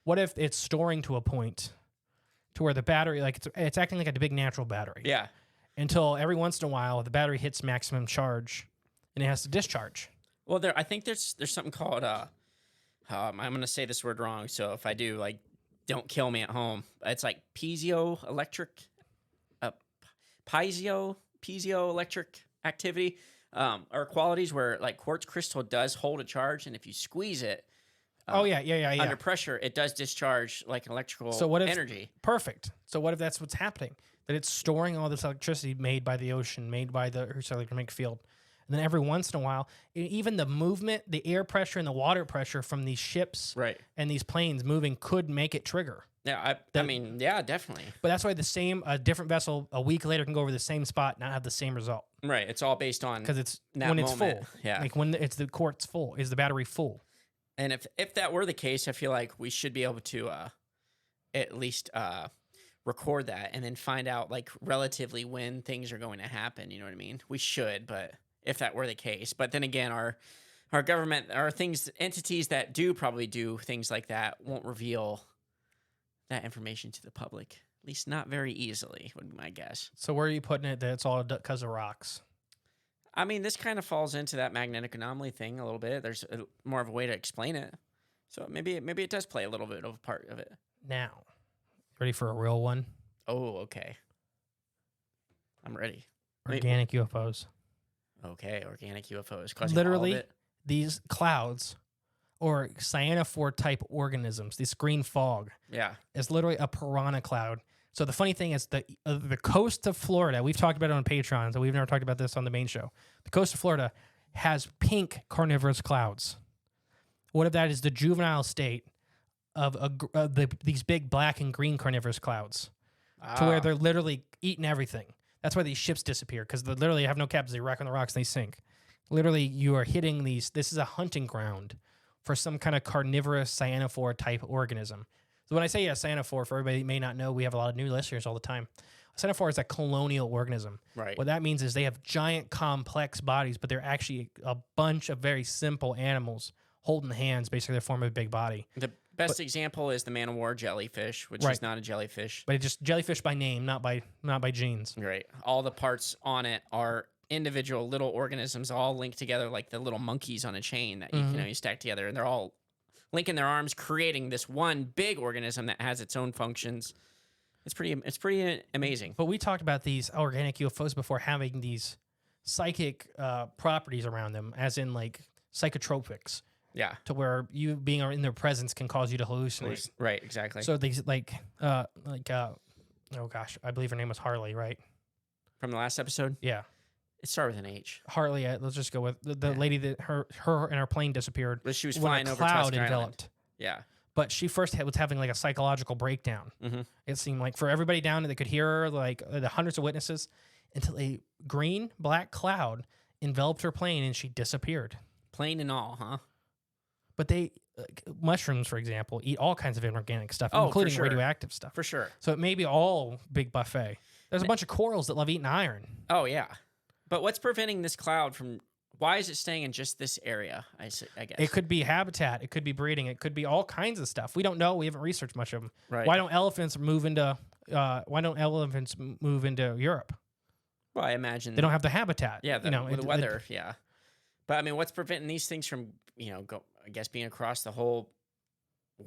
what if it's storing to a point to where the battery, like it's acting like a big natural battery. Yeah. Until every once in a while the battery hits maximum charge and it has to discharge. Well, I think there's something called I'm gonna say this word wrong, so if I do, like, don't kill me at home. It's like piezoelectric activity, or qualities where like quartz crystal does hold a charge, and if you squeeze it, under pressure, it does discharge like electrical energy. Perfect. So what if that's what's happening? That it's storing all this electricity made by the ocean, made by the Earth's electromagnetic field. And then every once in a while, even the movement, the air pressure and the water pressure from these ships and these planes moving could make it trigger. Yeah, I mean, yeah, definitely. But that's why a different vessel a week later can go over the same spot and not have the same result. Right. It's all based on because it's that when moment. It's full. Yeah. Like when it's the quartz full, is the battery full? And if that were the case, I feel like we should be able to at least record that and then find out like relatively when things are going to happen. You know what I mean? We should, but if that were the case. But then again, our government, our entities that do probably do things like that won't reveal that information to the public. At least not very easily, would be my guess. So where are you putting it that it's all because of rocks? I mean, this kind of falls into that magnetic anomaly thing a little bit. There's more of a way to explain it. So maybe it does play a little bit of a part of it. Now, ready for a real one? Oh, okay. I'm ready. Organic UFOs. Okay, organic UFOs. Causing Literally, all of it? These clouds or cyanophore-type organisms, this green fog, is literally a piranha cloud. So the funny thing is the coast of Florida, we've talked about it on Patreon, so we've never talked about this on the main show. The coast of Florida has pink carnivorous clouds. What if that is the juvenile state of these big black and green carnivorous clouds to where they're literally eating everything? That's why these ships disappear, because they literally have no captains. They wreck on the rocks and they sink. Literally, you are hitting these. This is a hunting ground for some kind of carnivorous cyanophore type organism. So when I say cyanophore, for everybody who may not know, we have a lot of new listeners all the time. A cyanophore is a colonial organism. Right. What that means is they have giant, complex bodies, but they're actually a bunch of very simple animals holding hands. Basically, they form a big body. The best example is the man-of-war jellyfish, which is not a jellyfish. But it's just jellyfish by name, not by genes. Right. All the parts on it are individual little organisms all linked together like the little monkeys on a chain that you stack together, and they're all linking their arms, creating this one big organism that has its own functions. It's pretty amazing. But we talked about these organic UFOs before having these psychic properties around them, as in like psychotropics. Yeah. To where you being in their presence can cause you to hallucinate. Right, exactly. So these oh gosh, I believe her name was Harley, right? From the last episode? Yeah. It started with an H. Harley, let's just go with the lady that her and her plane disappeared. But she was when flying a over cloud Tusk enveloped. Island. Yeah. But she first was having like a psychological breakdown. It seemed like for everybody down there that could hear her, like the hundreds of witnesses, until a green black cloud enveloped her plane and she disappeared. Plane and all, huh? But they, mushrooms, for example, eat all kinds of inorganic stuff, including radioactive stuff. For sure. So it may be all big buffet. There's a bunch of corals that love eating iron. Oh, yeah. But what's preventing this cloud from Why is it staying in just this area? I guess It could be habitat. It could be breeding. It could be all kinds of stuff. We don't know. We haven't researched much of them. Right. Why don't elephants move into Europe? Well, I imagine They don't have the habitat. Yeah, the the weather. Yeah, but I mean, what's preventing these things from I guess being across the whole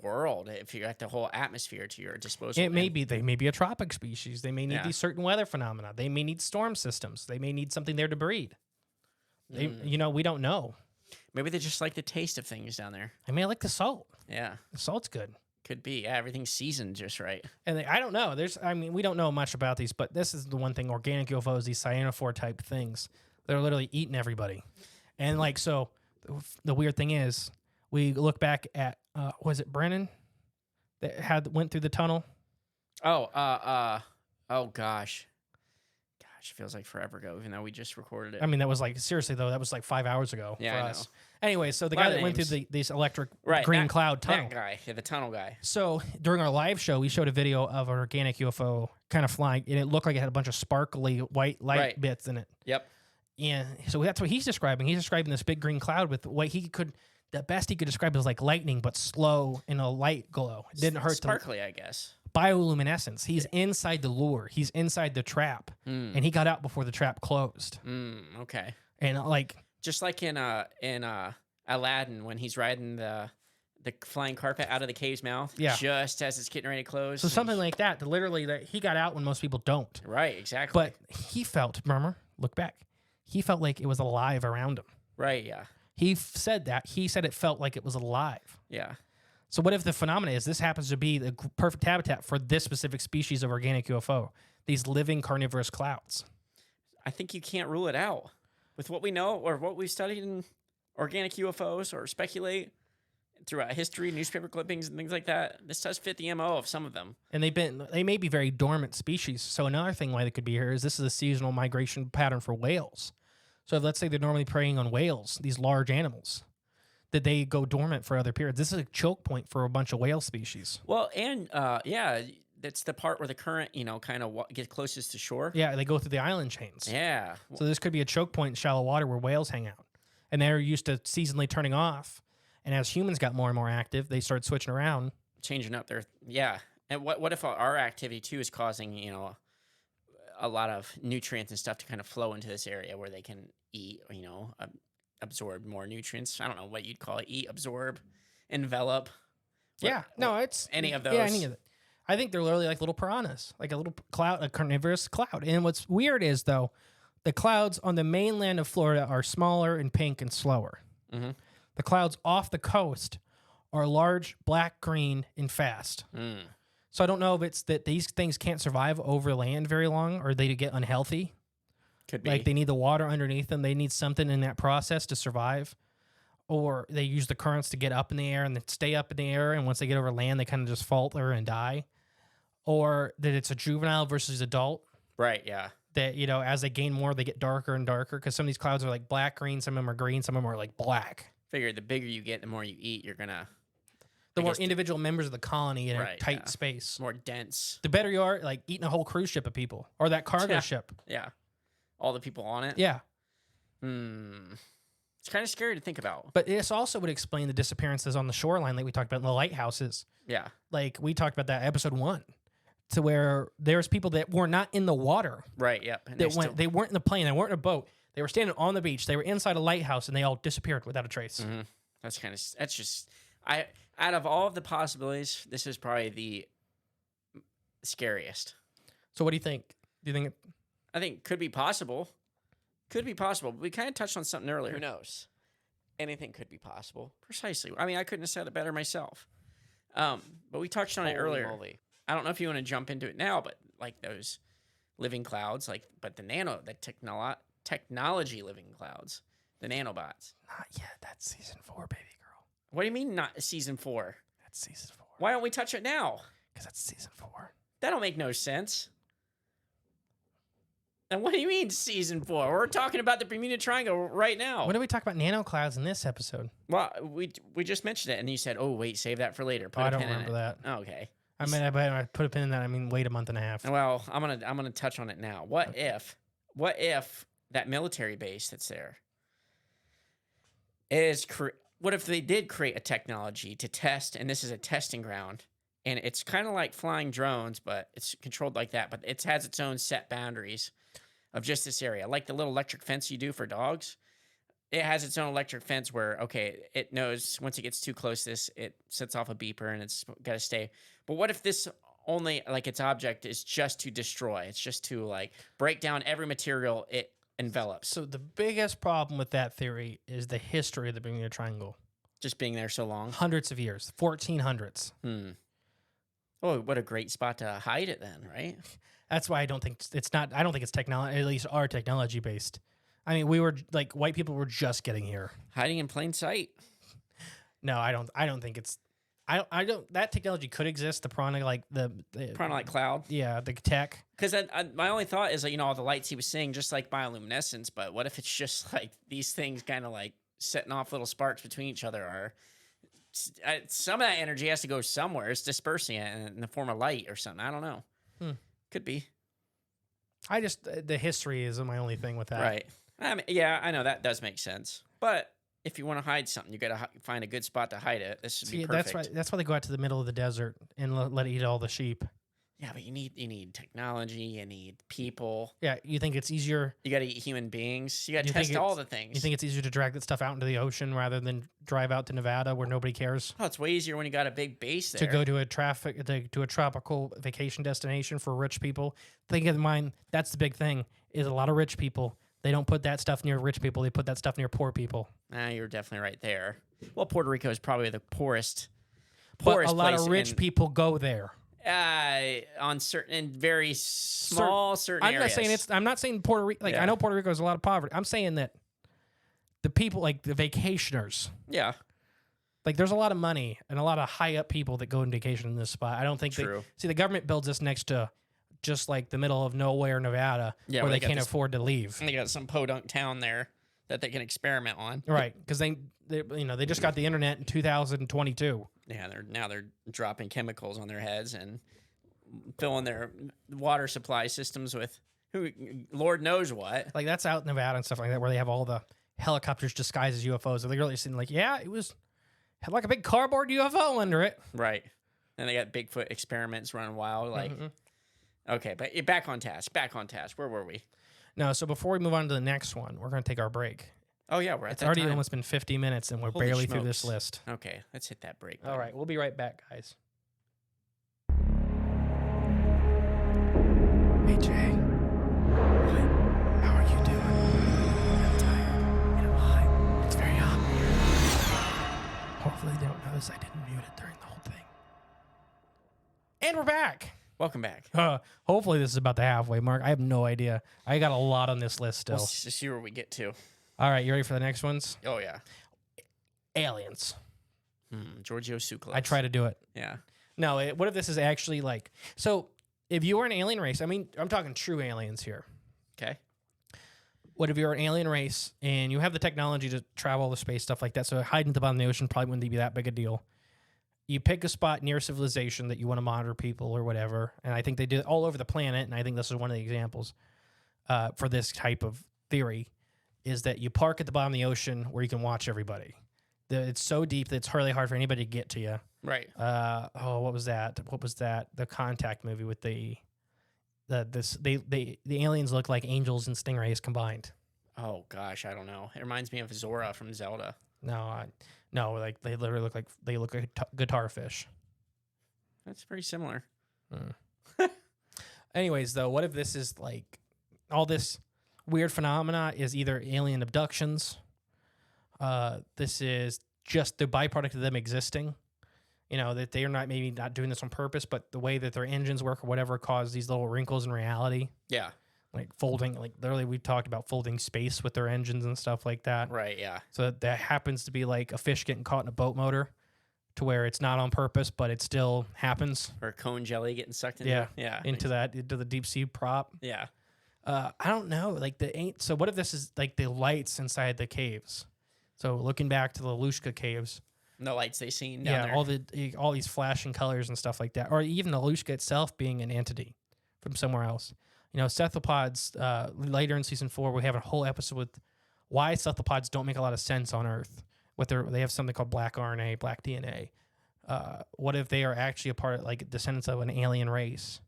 world if you got the whole atmosphere to your disposal? It may be they may be a tropic species. They may need Yeah. these certain weather phenomena. They may need storm systems. They may need something there to breed. They, we don't know. Maybe they just like the taste of things down there. I mean, I like the salt. Yeah, The salt's good. could be. Yeah, everything's seasoned just right. And I don't know. We don't know much about these, but this is the one thing: organic UFOs, these cyanophore type things, they're literally eating everybody. And so, the weird thing is, we look back at was it Brennan that went through the tunnel? Oh gosh, it feels like forever ago, even though we just recorded it. I mean, that was seriously though, that was 5 hours ago Yeah, for I us. know. Anyway, so the A lot guy of that went names. through these electric Right, green cloud tunnel. That guy, the tunnel guy. So during our live show, we showed a video of an organic UFO kind of flying, and it looked like it had a bunch of sparkly white light Right. bits in it. Yep. And so that's what he's describing. He's describing this big green cloud with what the best he could describe was like lightning, but slow in a light glow. It didn't hurt. Sparkly, I guess. Bioluminescence. He's inside the lure. He's inside the trap, and he got out before the trap closed. Okay. And Just like in Aladdin when he's riding the flying carpet out of the cave's mouth. Yeah. Just as it's getting ready to close. so something like that. Literally, that he got out when most people don't. Right. Exactly. But he felt. Remember, look back. He felt like it was alive around him. Right. Yeah. He said that. He said it felt like it was alive. Yeah. So what if the phenomena is this happens to be the perfect habitat for this specific species of organic UFO, these living carnivorous clouds? I think you can't rule it out with what we know or what we've studied in organic UFOs or speculate throughout history, newspaper clippings and things like that. This does fit the MO of some of them. And they may be very dormant species. So another thing why they could be here is this is a seasonal migration pattern for whales. So let's say they're normally preying on whales, these large animals, that they go dormant for other periods. This is a choke point for a bunch of whale species. Well, and that's the part where the current, kind of gets closest to shore. Yeah, they go through the island chains. Yeah. So this could be a choke point in shallow water where whales hang out. And they're used to seasonally turning off. And as humans got more and more active, they started switching around. Changing up their, yeah. And what if our activity too is causing, a lot of nutrients and stuff to kind of flow into this area where they can eat, absorb more nutrients. I don't know what you'd call it. Eat, absorb, envelop. It's any of those. Yeah, any of it. I think they're literally like little piranhas, like a little cloud, a carnivorous cloud. And what's weird is though, the clouds on the mainland of Florida are smaller and pink and slower. Mm-hmm. The clouds off the coast are large, black, green, and fast. So I don't know if it's that these things can't survive over land very long or they get unhealthy. Could be. Like they need the water underneath them. They need something in that process to survive. Or they use the currents to get up in the air and then stay up in the air. And once they get over land, they kind of just falter and die. Or that it's a juvenile versus adult. Right, yeah. That, as they gain more, they get darker and darker. Because some of these clouds are like black, green. Some of them are green. Some of them are like black. Figure the bigger you get, the more you eat, you're going to... The more individual members of the colony in a tight yeah. space. More dense. The better you are, like eating a whole cruise ship of people. Or that cargo ship. Yeah. All the people on it. Yeah. It's kind of scary to think about. But this also would explain the disappearances on the shoreline like we talked about in the lighthouses. Yeah. Like we talked about that episode 1. To where there's people that were not in the water. Right, yep. And They weren't in the plane. They weren't in a boat. They were standing on the beach. They were inside a lighthouse and they all disappeared without a trace. Mm-hmm. That's just... Out of all of the possibilities, this is probably the scariest. So what do you think? Do you think I think could be possible. Could be possible. But we kind of touched on something earlier. Who knows? Anything could be possible. Precisely. I mean, I couldn't have said it better myself. But we touched on it earlier. Moly. I don't know if you want to jump into it now, but like those living clouds, but the technology living clouds, the nanobots. not yet? That's season 4, baby girl. What do you mean not season 4? That's season 4. Why don't we touch it now? Because that's season 4. That don't make no sense. And what do you mean season 4? We're talking about the Bermuda Triangle right now. When did we talk about nanoclouds in this episode? Well, we just mentioned it, and you said, "Oh, wait, save that for later." Put I a don't pin in remember it. that. Okay. I mean, I put a pin in that. I mean, wait a month and a half. Well, I'm gonna touch on it now. What if that military base that's there What if they did create a technology to test, and this is a testing ground, and it's kind of like flying drones, but it's controlled like that, but it has its own set boundaries of just this area, like the little electric fence you do for dogs. It has its own electric fence where, okay, it knows once it gets too close to this, it sets off a beeper and it's got to stay. But what if this only, like, its object is just to destroy? It's just to, like, break down every material it envelops. So the biggest problem with that theory is the history of the Bermuda Triangle. Just being there so long. Hundreds of years, 1400s. Oh, what a great spot to hide it then, right? That's why I don't think it's technology, at least our technology based. I mean, we were like, white people were just getting here. Hiding in plain sight. No, I don't think it's. I don't. That technology could exist. The prana, like the Prana-like cloud. Yeah, the tech. Because my only thought is, like, all the lights he was seeing, just like bioluminescence. But what if it's just like these things kind of like setting off little sparks between each other? Or some of that energy has to go somewhere. It's dispersing it in the form of light or something. I don't know. Could be. The history is my only thing with that. Right. I mean, yeah, I know that does make sense. But if you want to hide something, you got to find a good spot to hide it. This should be perfect. That's why they go out to the middle of the desert and let it eat all the sheep. Yeah, but you need technology. You need people. Yeah, you think it's easier? You got to eat human beings. You got to test all the things. You think it's easier to drag that stuff out into the ocean rather than drive out to Nevada where nobody cares? Oh, it's way easier when you got a big base there. To go to a tropical vacation destination for rich people. Think in mind, that's the big thing. Is a lot of rich people. They don't put that stuff near rich people. They put that stuff near poor people. You're definitely right there. Well, Puerto Rico is probably the poorest But a lot of rich people go there. On certain very small certain areas. I'm not saying Puerto Rico. I know Puerto Rico has a lot of poverty. I'm saying that the people, like the vacationers. Yeah. Like there's a lot of money and a lot of high up people that go on vacation in this spot. I don't think the government builds this next to just like the middle of nowhere, Nevada, where they can't afford to leave. They got some podunk town there that they can experiment on. Right, because they just got the internet in 2022. Yeah, they're dropping chemicals on their heads and filling their water supply systems with Lord knows what. Like that's out in Nevada and stuff like that, where they have all the helicopters disguised as UFOs. So they really seem like, it had like a big cardboard UFO under it. Right, and they got Bigfoot experiments running wild. Like, okay, but back on task. Where were we? No, so before we move on to the next one, we're going to take our break. Oh, yeah, we're at It's already almost been 50 minutes, and we're barely through this list. Okay, let's hit that break. All right, we'll be right back, guys. Hey, Jay. What? How are you doing? I'm tired, and I'm hot. It's very hot here. Hopefully they don't notice I didn't mute it during the whole thing. And we're back. Welcome back. Hopefully this is about the halfway mark. I have no idea. I got a lot on this list still. We'll see where we get to. All right, you ready for the next ones? Oh, yeah. Aliens. Giorgio Tsoukalos. I try to do it. Yeah. No, what if this is actually like... So, if you were an alien race... I mean, I'm talking true aliens here. Okay. What if you're an alien race and you have the technology to travel the space, stuff like that, so hiding at the bottom of the ocean probably wouldn't be that big a deal. You pick a spot near civilization that you want to monitor people or whatever, and I think they do it all over the planet, and I think this is one of the examples for this type of theory, is that you park at the bottom of the ocean where you can watch everybody. It's so deep that it's really hard for anybody to get to you. Right. What was that? The Contact movie with the aliens look like angels and stingrays combined. Oh gosh, I don't know. It reminds me of Zora from Zelda. No, like they literally look like guitar fish. That's very similar. Anyways, though, what if this is like all this weird phenomena is either alien abductions? This is just the byproduct of them existing. That they are maybe not doing this on purpose, but the way that their engines work or whatever cause these little wrinkles in reality. Yeah. Like folding, like literally we've talked about folding space with their engines and stuff like that. Right, yeah. So that happens to be like a fish getting caught in a boat motor to where it's not on purpose, but it still happens. Or cone jelly getting sucked into into the deep sea prop. Yeah. I don't know. So what if this is like the lights inside the caves? So looking back to the Alushka caves. The lights they seen down there. all these flashing colors and stuff like that. Or even the Alushka itself being an entity from somewhere else. Cephalopods, later in season 4, we have a whole episode with why cephalopods don't make a lot of sense on Earth. they have something called black RNA, black DNA. What if they are actually a part of, like, descendants of an alien race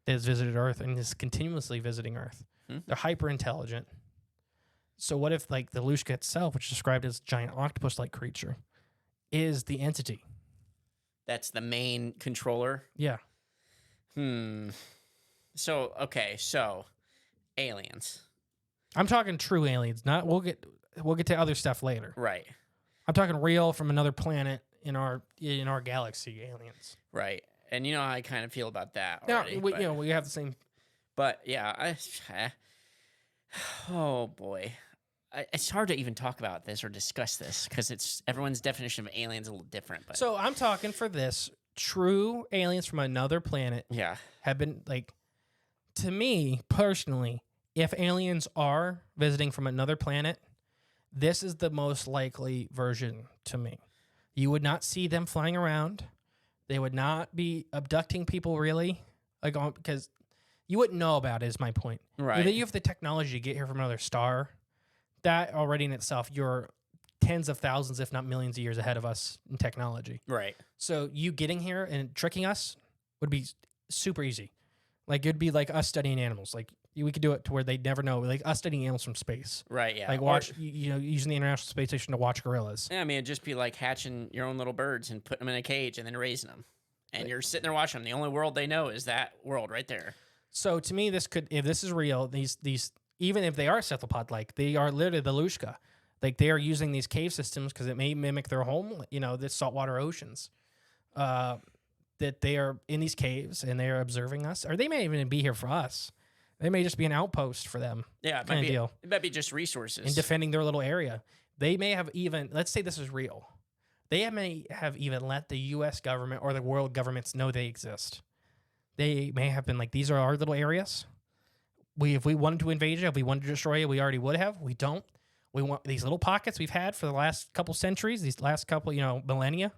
that has visited Earth and is continuously visiting Earth? They're hyper intelligent. So what if, like, the Lushka itself, which is described as a giant octopus-like creature, is the entity? That's the main controller. Yeah. So aliens. I'm talking true aliens. Not we'll get to other stuff later. Right. I'm talking real from another planet in our galaxy aliens. Right. And you know how I kind of feel about that Now, already. we have the same. But yeah, oh boy. It's hard to even talk about this or discuss this because it's everyone's definition of aliens is a little different. But So I'm talking for this true aliens from another planet yeah, have been, like, to me personally, if aliens are visiting from another planet, this is the most likely version to me. You would not see them flying around. They would not be abducting people, really, because you wouldn't know about it, is my point. Right. If you have the technology to get here from another star, that already in itself, you're tens of thousands, if not millions of years ahead of us in technology. right. So you getting here and tricking us would be super easy. Like, it'd be like us studying animals. Like, we could do it to where they'd never know. Like us studying animals from space. Right. Yeah. Like using the International Space Station to watch gorillas. Yeah, I mean, it'd just be like hatching your own little birds and putting them in a cage and then raising them. And you're sitting there watching them. The only world they know is that world right there. So to me, if this is real, these even if they are cephalopod-like, they are literally the Lushka. Like, they are using these cave systems because it may mimic their home, the saltwater oceans. That they are in these caves and they are observing us, or they may even be here for us. They may just be an outpost for them. Yeah, kind of deal. It might be just resources. In defending their little area. They may have even, let's say this is real, they may have even let the U.S. government or the world governments know they exist. They may have been like, these are our little areas. If we wanted to invade you, if we wanted to destroy you, we already would have. We don't. We want these little pockets we've had for the last couple centuries, these last couple, millennia.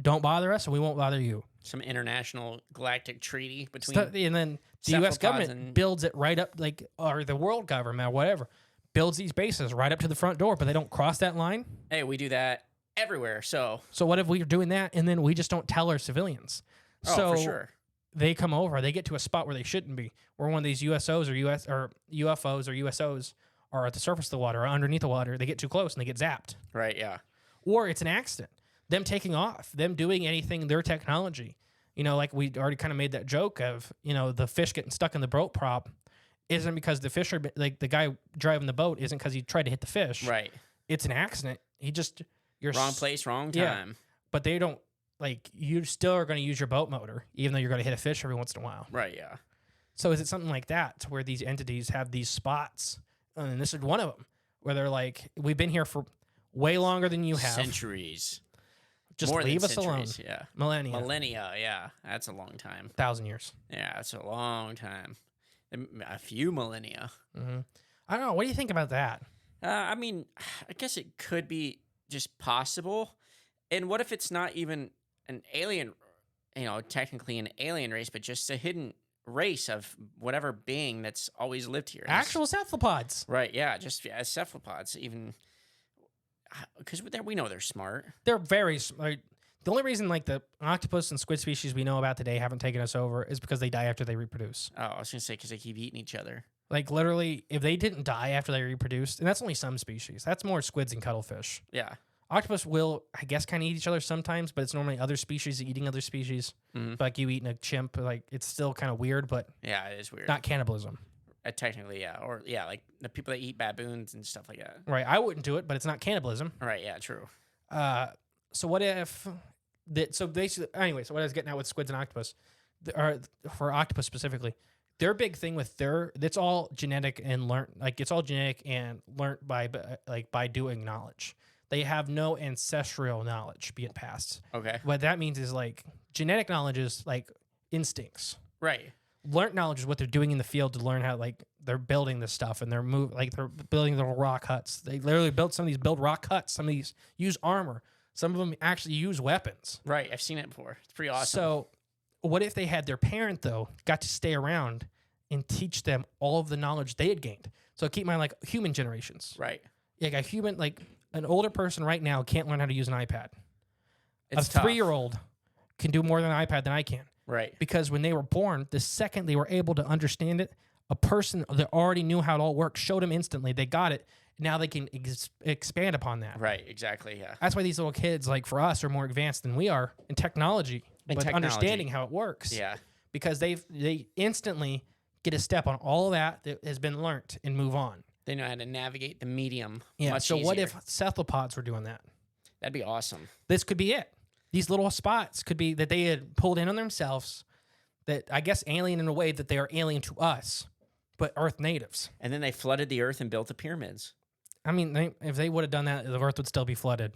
Don't bother us, and we won't bother you. Some international galactic treaty between... And then the U.S. government builds it right up, or the world government or whatever, builds these bases right up to the front door, but they don't cross that line. Hey, we do that everywhere, so... So what if we're doing that, and then we just don't tell our civilians? Oh, for sure. They come over, they get to a spot where they shouldn't be, where one of these UFOs or USOs are at the surface of the water or underneath the water. They get too close and they get zapped. Right, yeah. Or it's an accident. Them taking off, them doing anything, their technology. Like we already kind of made that joke of, the fish getting stuck in the boat prop isn't because the fish the guy driving the boat isn't because he tried to hit the fish. Right. It's an accident. You're wrong place, wrong time. Yeah, but they don't, you still are going to use your boat motor, even though you're going to hit a fish every once in a while. Right, yeah. So is it something like that to where these entities have these spots? And this is one of them, where they're like, we've been here for way longer than you have. Centuries. Just More leave than us alone. centuries, yeah. Millennia, yeah. That's a long time. 1,000 years. Yeah, that's a long time. A few millennia. Mm-hmm. I don't know. What do you think about that? I mean, I guess it could be just possible. And what if it's not even an alien, technically an alien race, but just a hidden race of whatever being that's always lived here? Actual cephalopods. Right, yeah, cephalopods, even... Because we know they're smart. They're very smart. The only reason the octopus and squid species we know about today haven't taken us over is because they die after they reproduce. Oh, I was going to say because they keep eating each other. Literally, if they didn't die after they reproduced, and that's only some species. That's more squids and cuttlefish. Yeah. Octopus will, I guess, kind of eat each other sometimes, but it's normally other species eating other species. Mm-hmm. Like you eating a chimp, it's still kind of weird, but yeah, it is weird. Not cannibalism. Technically, yeah. Or, yeah, like the people that eat baboons and stuff like that. Right. I wouldn't do it, but it's not cannibalism. Right, yeah, true. So what if... So basically... Anyway, so what I was getting at with squids and octopus, or for octopus specifically, their big thing with it's all genetic and learned... it's all genetic and learned by doing knowledge. They have no ancestral knowledge being passed. Okay. What that means is, genetic knowledge is, instincts. Right. Learned knowledge is what they're doing in the field to learn how they're building this stuff and they're they're building little rock huts. They literally build rock huts. Some of these use armor. Some of them actually use weapons. Right, I've seen it before. It's pretty awesome. So, what if they had their parent though got to stay around and teach them all of the knowledge they had gained? So keep in mind human generations. Right. A human an older person right now can't learn how to use an iPad. It's a tough. 3-year-old can do more than an iPad than I can. Right. Because when they were born, the second they were able to understand it, a person that already knew how it all worked showed them instantly. They got it. Now they can expand upon that. Right. Exactly. Yeah. That's why these little kids, like for us, are more advanced than we are in technology, understanding how it works. Yeah. Because they instantly get a step on all of that has been learnt and move on. They know how to navigate the medium. Yeah. Much So what easier. if cephalopods were doing that? That'd be awesome. This could be it. These little spots could be that they had pulled in on themselves. That I guess alien in a way that they are alien to us, but Earth natives. And then they flooded the Earth and built the pyramids. I mean, if they would have done that, the Earth would still be flooded.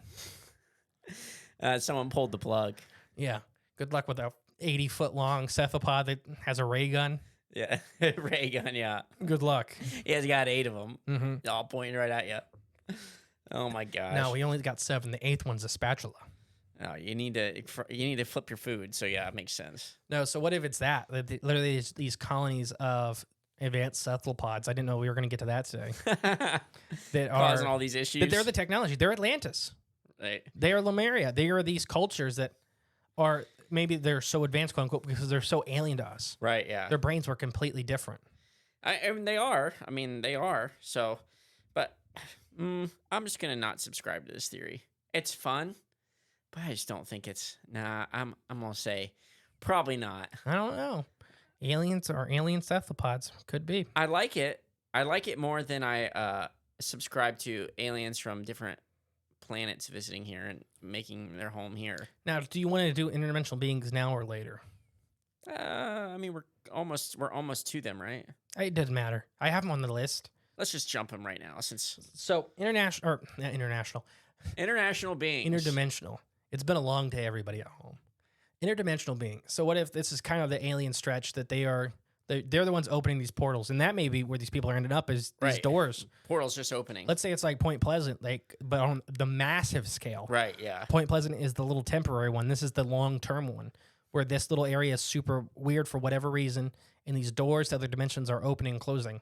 Someone pulled the plug. Yeah. Good luck with a 80-foot long cephalopod that has a ray gun. Yeah. Ray gun. Yeah. Good luck. He has got 8 of them. Mm-hmm. All pointing right at you. Oh my gosh. No, we only got 7. The 8th one's a spatula. No, you need to flip your food. So yeah, it makes sense. No, so what if it's that? Literally these colonies of advanced cephalopods. I didn't know we were going to get to that today. That Causing are all these issues. But they're the technology. They're Atlantis. Right. They are Lemuria. They are these cultures that are maybe they're so advanced, quote unquote, because they're so alien to us. Right. Yeah. Their brains were completely different. I mean, they are. I mean, they are. So, but I'm just gonna not subscribe to this theory. It's fun, but I just don't think it's. Nah, I'm gonna say probably not. I don't know. Aliens or alien cephalopods could be. I like it. I like it more than I subscribe to aliens from different planets visiting here and making their home here. Now, do you want to do interdimensional beings now or later? I mean, we're almost to them, right? It doesn't matter. I have them on the list. Let's just jump them right now, since So international international beings. interdimensional. It's been a long day, everybody at home. Interdimensional being. So what if this is kind of the alien stretch that they're the ones opening these portals, and that may be where these people are ended up is these Right. doors. Portals just opening. Let's say it's like Point Pleasant, but on the massive scale. Right. Yeah. Point Pleasant is the little temporary one. This is the long-term one, where this little area is super weird for whatever reason, and these doors to other dimensions are opening and closing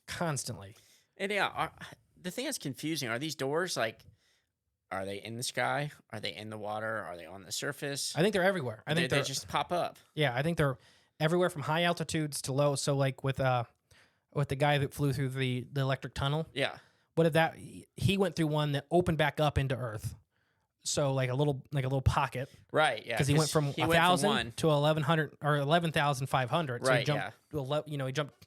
constantly. And yeah, the thing that's confusing are these doors like. Are they in the sky? Are they in the water? Are they on the surface? I think they're everywhere. I think they just pop up. Yeah, I think they're everywhere from high altitudes to low. So like with the guy that flew through the electric tunnel. Yeah. What if that he went through one that opened back up into Earth? So like a little pocket. Right. Yeah. Because he went from 1,000 to 1,100 or 11,500. So Right. he jumped, he jumped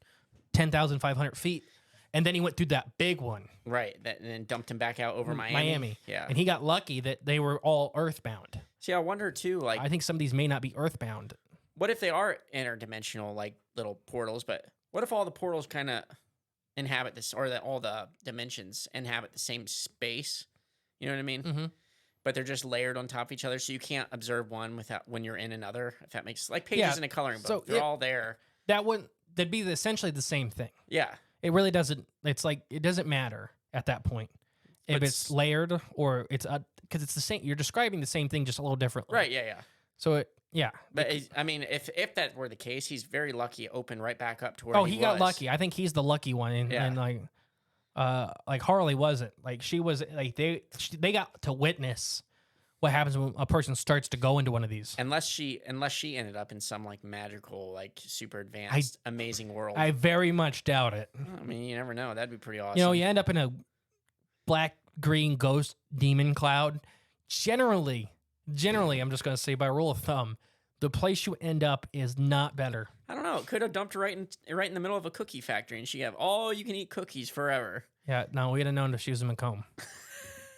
10,500 feet, and then he went through that big one. Right. And then dumped him back out over Miami. Miami. Yeah. And he got lucky that they were all earthbound. See, I wonder too, like, I think some of these may not be earthbound. what if they are interdimensional, like little portals? But what if all the portals kind of inhabit this, or that all the dimensions inhabit the same space? You know what I mean? Mm-hmm. But they're just layered on top of each other, so you can't observe one without when you're in another. If that makes like pages in a coloring book, So they're all there. That'd be essentially the same thing. Yeah. It really doesn't. It's like it doesn't matter at that point if it's layered or it's because it's the same. You're describing the same thing just a little differently. Right. Yeah. Yeah. So But I mean, if that were the case, he's very lucky. It opened right back up to where. Oh, he got lucky. I think he's the lucky one, and like Harley wasn't. Like she was. Like they got to witness what happens when a person starts to go into one of these. Unless she ended up in some like magical, like super advanced, amazing world. I very much doubt it. I mean, you never know. That'd be pretty awesome. You know, you end up in a black green ghost demon cloud. Generally, I'm just going to say by rule of thumb, the place you end up is not better. I don't know. It could have dumped her right in the middle of a cookie factory, and she have all you can eat cookies forever. Yeah, no, we'd have known if she was in Macomb.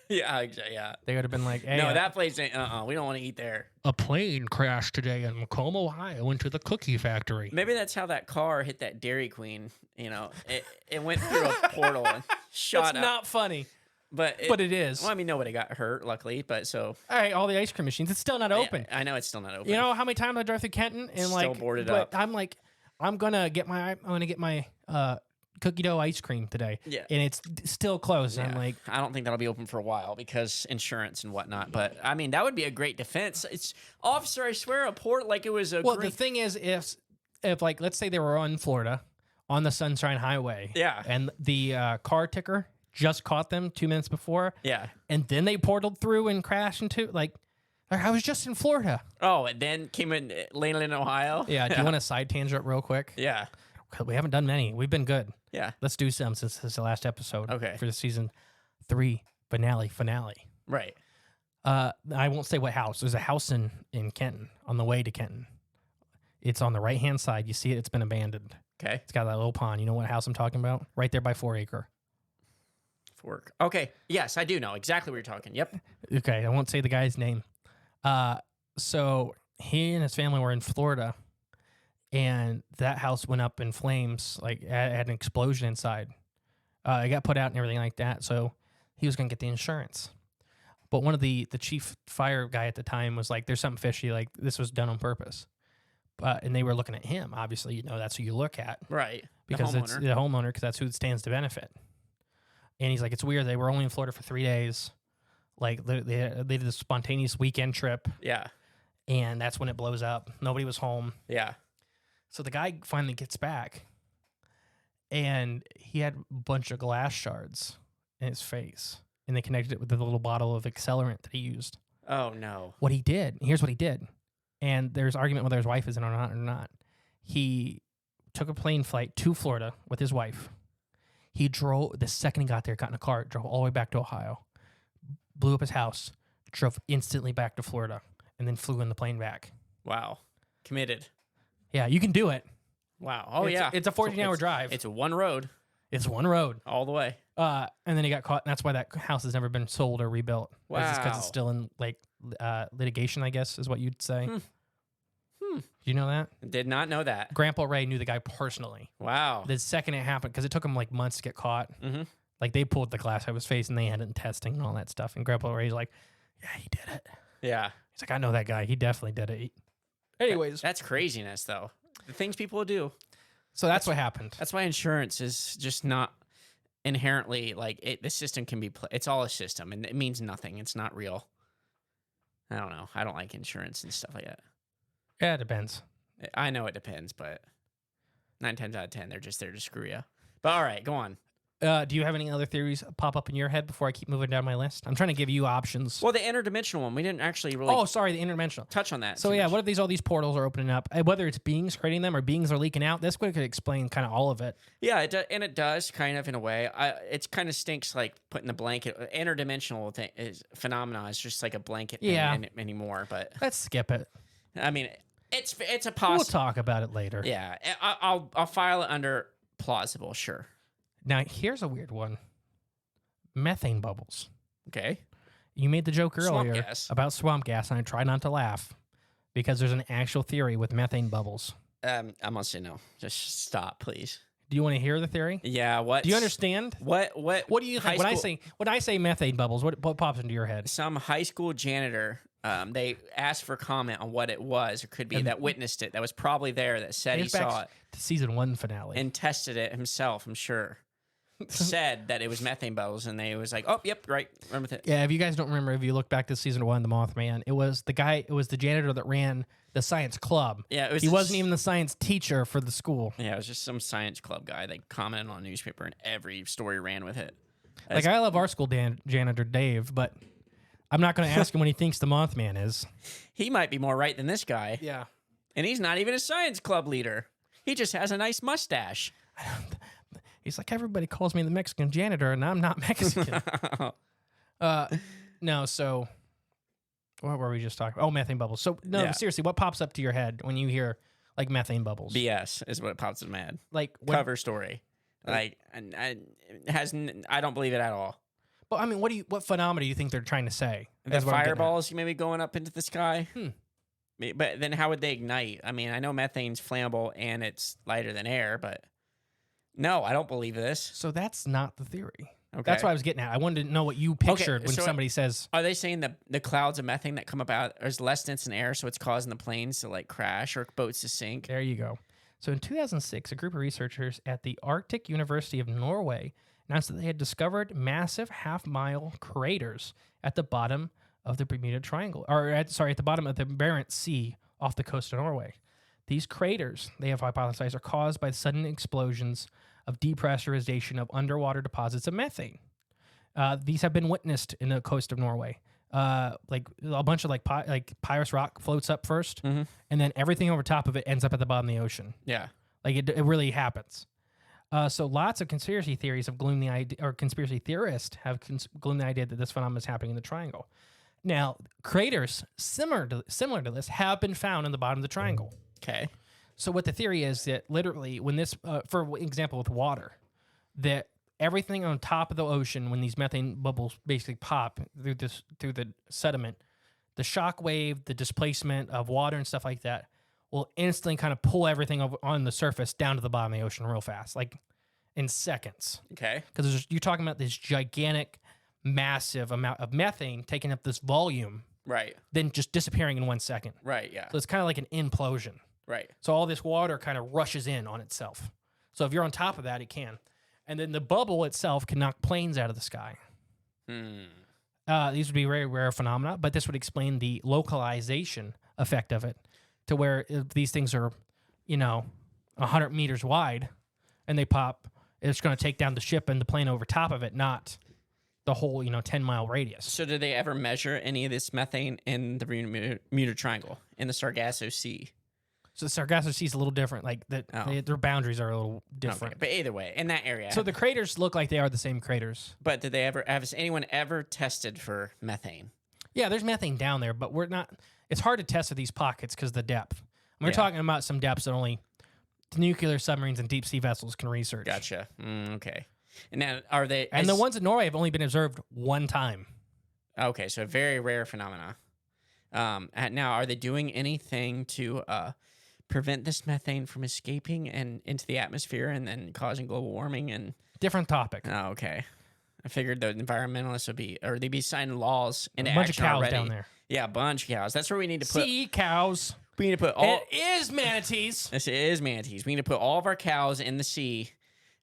Yeah, exactly. Yeah. They would have been like, hey, no, that place ain't. We don't want to eat there. A plane crashed today in Macomb, Ohio, into the cookie factory. Maybe that's how that car hit that Dairy Queen. You know, it went through a portal and shot up. That's not funny. But it is. Well, I mean, nobody got hurt, luckily. But so. All right, all the ice cream machines. It's still not open. I know it's still not open. You know how many times I drive through Kenton and still boarded up. I'm like, I'm gonna get my cookie dough ice cream today. Yeah. And it's still closed. Yeah. I'm like, I don't think that'll be open for a while because insurance and whatnot. But I mean, that would be a great defense. It's officer, I swear, a port like it was a. Well, the thing is, if like, let's say they were on Florida on the Sunshine Highway. Yeah. And the car ticker just caught them 2 minutes before. Yeah. And then they portaled through and crashed into, like, I was just in Florida. Oh, and then came in, landed in Ohio? Yeah, do you want a side tangent real quick? Yeah. We haven't done many. We've been good. Yeah. Let's do some since this is the last episode. Okay. For the season 3 finale. Right. I won't say what house. There's a house in Kenton, on the way to Kenton. It's on the right-hand side. You see it? It's been abandoned. Okay. It's got that little pond. You know what house I'm talking about? Right there by 4 Acre. Fork. Okay. Yes, I do know exactly what you're talking. Yep. Okay, I won't say the guy's name. So he and his family were in Florida, and that house went up in flames, like had an explosion inside. It got put out and everything like that, so he was going to get the insurance. But one of the chief fire guy at the time was like, there's something fishy, like this was done on purpose. And they were looking at him. Obviously, you know, that's who you look at. Right. Because it's the homeowner, because that's who stands to benefit. And he's like, it's weird. They were only in Florida for 3 days. Like, they did a spontaneous weekend trip. Yeah. And that's when it blows up. Nobody was home. Yeah. So the guy finally gets back, and he had a bunch of glass shards in his face. And they connected it with the little bottle of accelerant that he used. Oh, no. Here's what he did. And there's argument whether his wife is in or not. He took a plane flight to Florida with his wife. He drove, the second he got there, got in a car, drove all the way back to Ohio, blew up his house, drove instantly back to Florida, and then flew in the plane back. Wow. Committed. Yeah, you can do it. Wow. Oh, It's- yeah. it's a 14-hour drive. It's one road It's one road. all the way. And then he got caught, and that's why that house has never been sold or rebuilt. Because Wow. it's still in, like, litigation, I guess, is what you'd say. Do you know that? Did not know that. Grandpa Ray knew the guy personally. Wow. The second it happened, because it took him, like, months to get caught. Mm-hmm. Like, they pulled the glass out of his face, and they had it in testing and all that stuff. And Grandpa Ray's like, yeah, he did it. Yeah. He's like, I know that guy. He definitely did it. Anyways. That's craziness, though. The things people do. So that's what happened. That's why insurance is just not inherently, like, the system can be, it's all a system, and it means nothing. It's not real. I don't know. I don't like insurance and stuff like that. Yeah, it depends. I know it depends, but 9 times out of 10, they're just there to screw you. But all right, go on. Do you have any other theories pop up in your head before I keep moving down my list? I'm trying to give you options. Well, the interdimensional one, we didn't actually really Oh, sorry, the interdimensional. touch on that. So too yeah, much. what if all these portals are opening up? Whether it's beings creating them or beings are leaking out, this could explain kind of all of it. Yeah, it does kind of in a way. It kind of stinks like putting the blanket. Interdimensional thing is phenomena is just like a blanket thing anymore. But Let's skip it. I mean, it's a We'll possible. talk about it later. Yeah, I'll file it under plausible. Sure. Now here's a weird one. Methane bubbles. Okay. You made the joke Swamp earlier gas. about swamp gas, and I try not to laugh because there's an actual theory with methane bubbles. I'm gonna say no. Just stop, please. Do you want to hear the theory? Yeah. What? Do you understand? What What do you think when I say methane bubbles? What pops into your head? Some high school janitor, they asked for comment on what it was, or could be that witnessed it, that was probably there, that said he Here's back saw it to season 1 finale. and tested it himself. I'm sure. Said that it was methane bubbles, and they was like, "Oh, yep, right, run with it." Yeah, if you guys don't remember, if you look back to season 1, The Mothman, it was the janitor that ran the science club. Yeah, it was He wasn't even the science teacher for the school. Yeah, it was just some science club guy. They commented on a newspaper, and every story ran with it. Like, I love our school janitor, Dave, but I'm not going to ask him what he thinks the Mothman is. He might be more right than this guy, Yeah. and he's not even a science club leader. He just has a nice mustache. He's like, everybody calls me the Mexican janitor, and I'm not Mexican. No, so what were we just talking about? Oh, methane bubbles. So, no, Yeah. seriously, what pops up to your head when you hear, like, methane bubbles? BS is what pops in my head. Like, when, Cover story, like, and I don't believe it at all. but I mean, what phenomena do you think they're trying to say? The That's what I'm getting at. fireballs maybe going up into the sky. But then how would they ignite? I mean, I know methane's flammable and it's lighter than air, but no, I don't believe this. So that's not the theory. Okay. That's what I was getting at. I wanted to know what you pictured when so somebody says, Are they saying the clouds of methane that come about is less dense than air, so it's causing the planes to like crash or boats to sink? there you go. So in 2006, a group of researchers at the Arctic University of Norway announced that they had discovered massive half-mile craters at the bottom of the Bermuda Triangle, at the bottom of the Barents Sea off the coast of Norway. These craters, they have hypothesized, are caused by sudden explosions of depressurization of underwater deposits of methane. These have been witnessed in the coast of Norway. Like a bunch of like Pyrus rock floats up first, and then everything over top of it ends up at the bottom of the ocean. Yeah. Like it really happens. So lots of conspiracy theories have gloomed the idea, or conspiracy theorists have gloomed the idea that this phenomenon is happening in the triangle. Now, craters similar to this have been found in the bottom of the triangle. Okay. So what the theory is that literally when this, for example, with water, that everything on top of the ocean, when these methane bubbles basically pop through the sediment, the shock wave, the displacement of water and stuff like that will instantly kind of pull everything on the surface down to the bottom of the ocean real fast, like in seconds. Okay. Because you're talking about this gigantic, massive amount of methane taking up this volume, Right. then just disappearing in 1 second. Right. Yeah. So it's kind of like an implosion. Right. So all this water kind of rushes in on itself. So if you're on top of that, it can. And then the bubble itself can knock planes out of the sky. These would be very rare phenomena, but this would explain the localization effect of it, to where if these things are, 100 meters wide and they pop, it's going to take down the ship and the plane over top of it, not the whole, 10-mile radius. So did they ever measure any of this methane in the Bermuda Triangle, in the Sargasso Sea? So the Sargasso Sea is a little different. Like their boundaries are a little different. Okay. But either way, in that area. So the craters look like they are the same craters. But has anyone ever tested for methane? Yeah, there's methane down there, but we're not. It's hard to test at these pockets because of the depth. We're talking about some depths that only nuclear submarines and deep sea vessels can research. Gotcha. Okay. And now, are they? And the ones in Norway have only been observed one time. Okay, so a very rare phenomena. Now, are they doing anything to prevent this methane from escaping and into the atmosphere and then causing global warming? And Different topic. Oh, okay. I figured the environmentalists they'd be signing laws into A bunch of action cows already. down there. Yeah, a bunch of cows. That's where we need to put. Sea cows. We need to put all. It is manatees. This is manatees. We need to put all of our cows in the sea,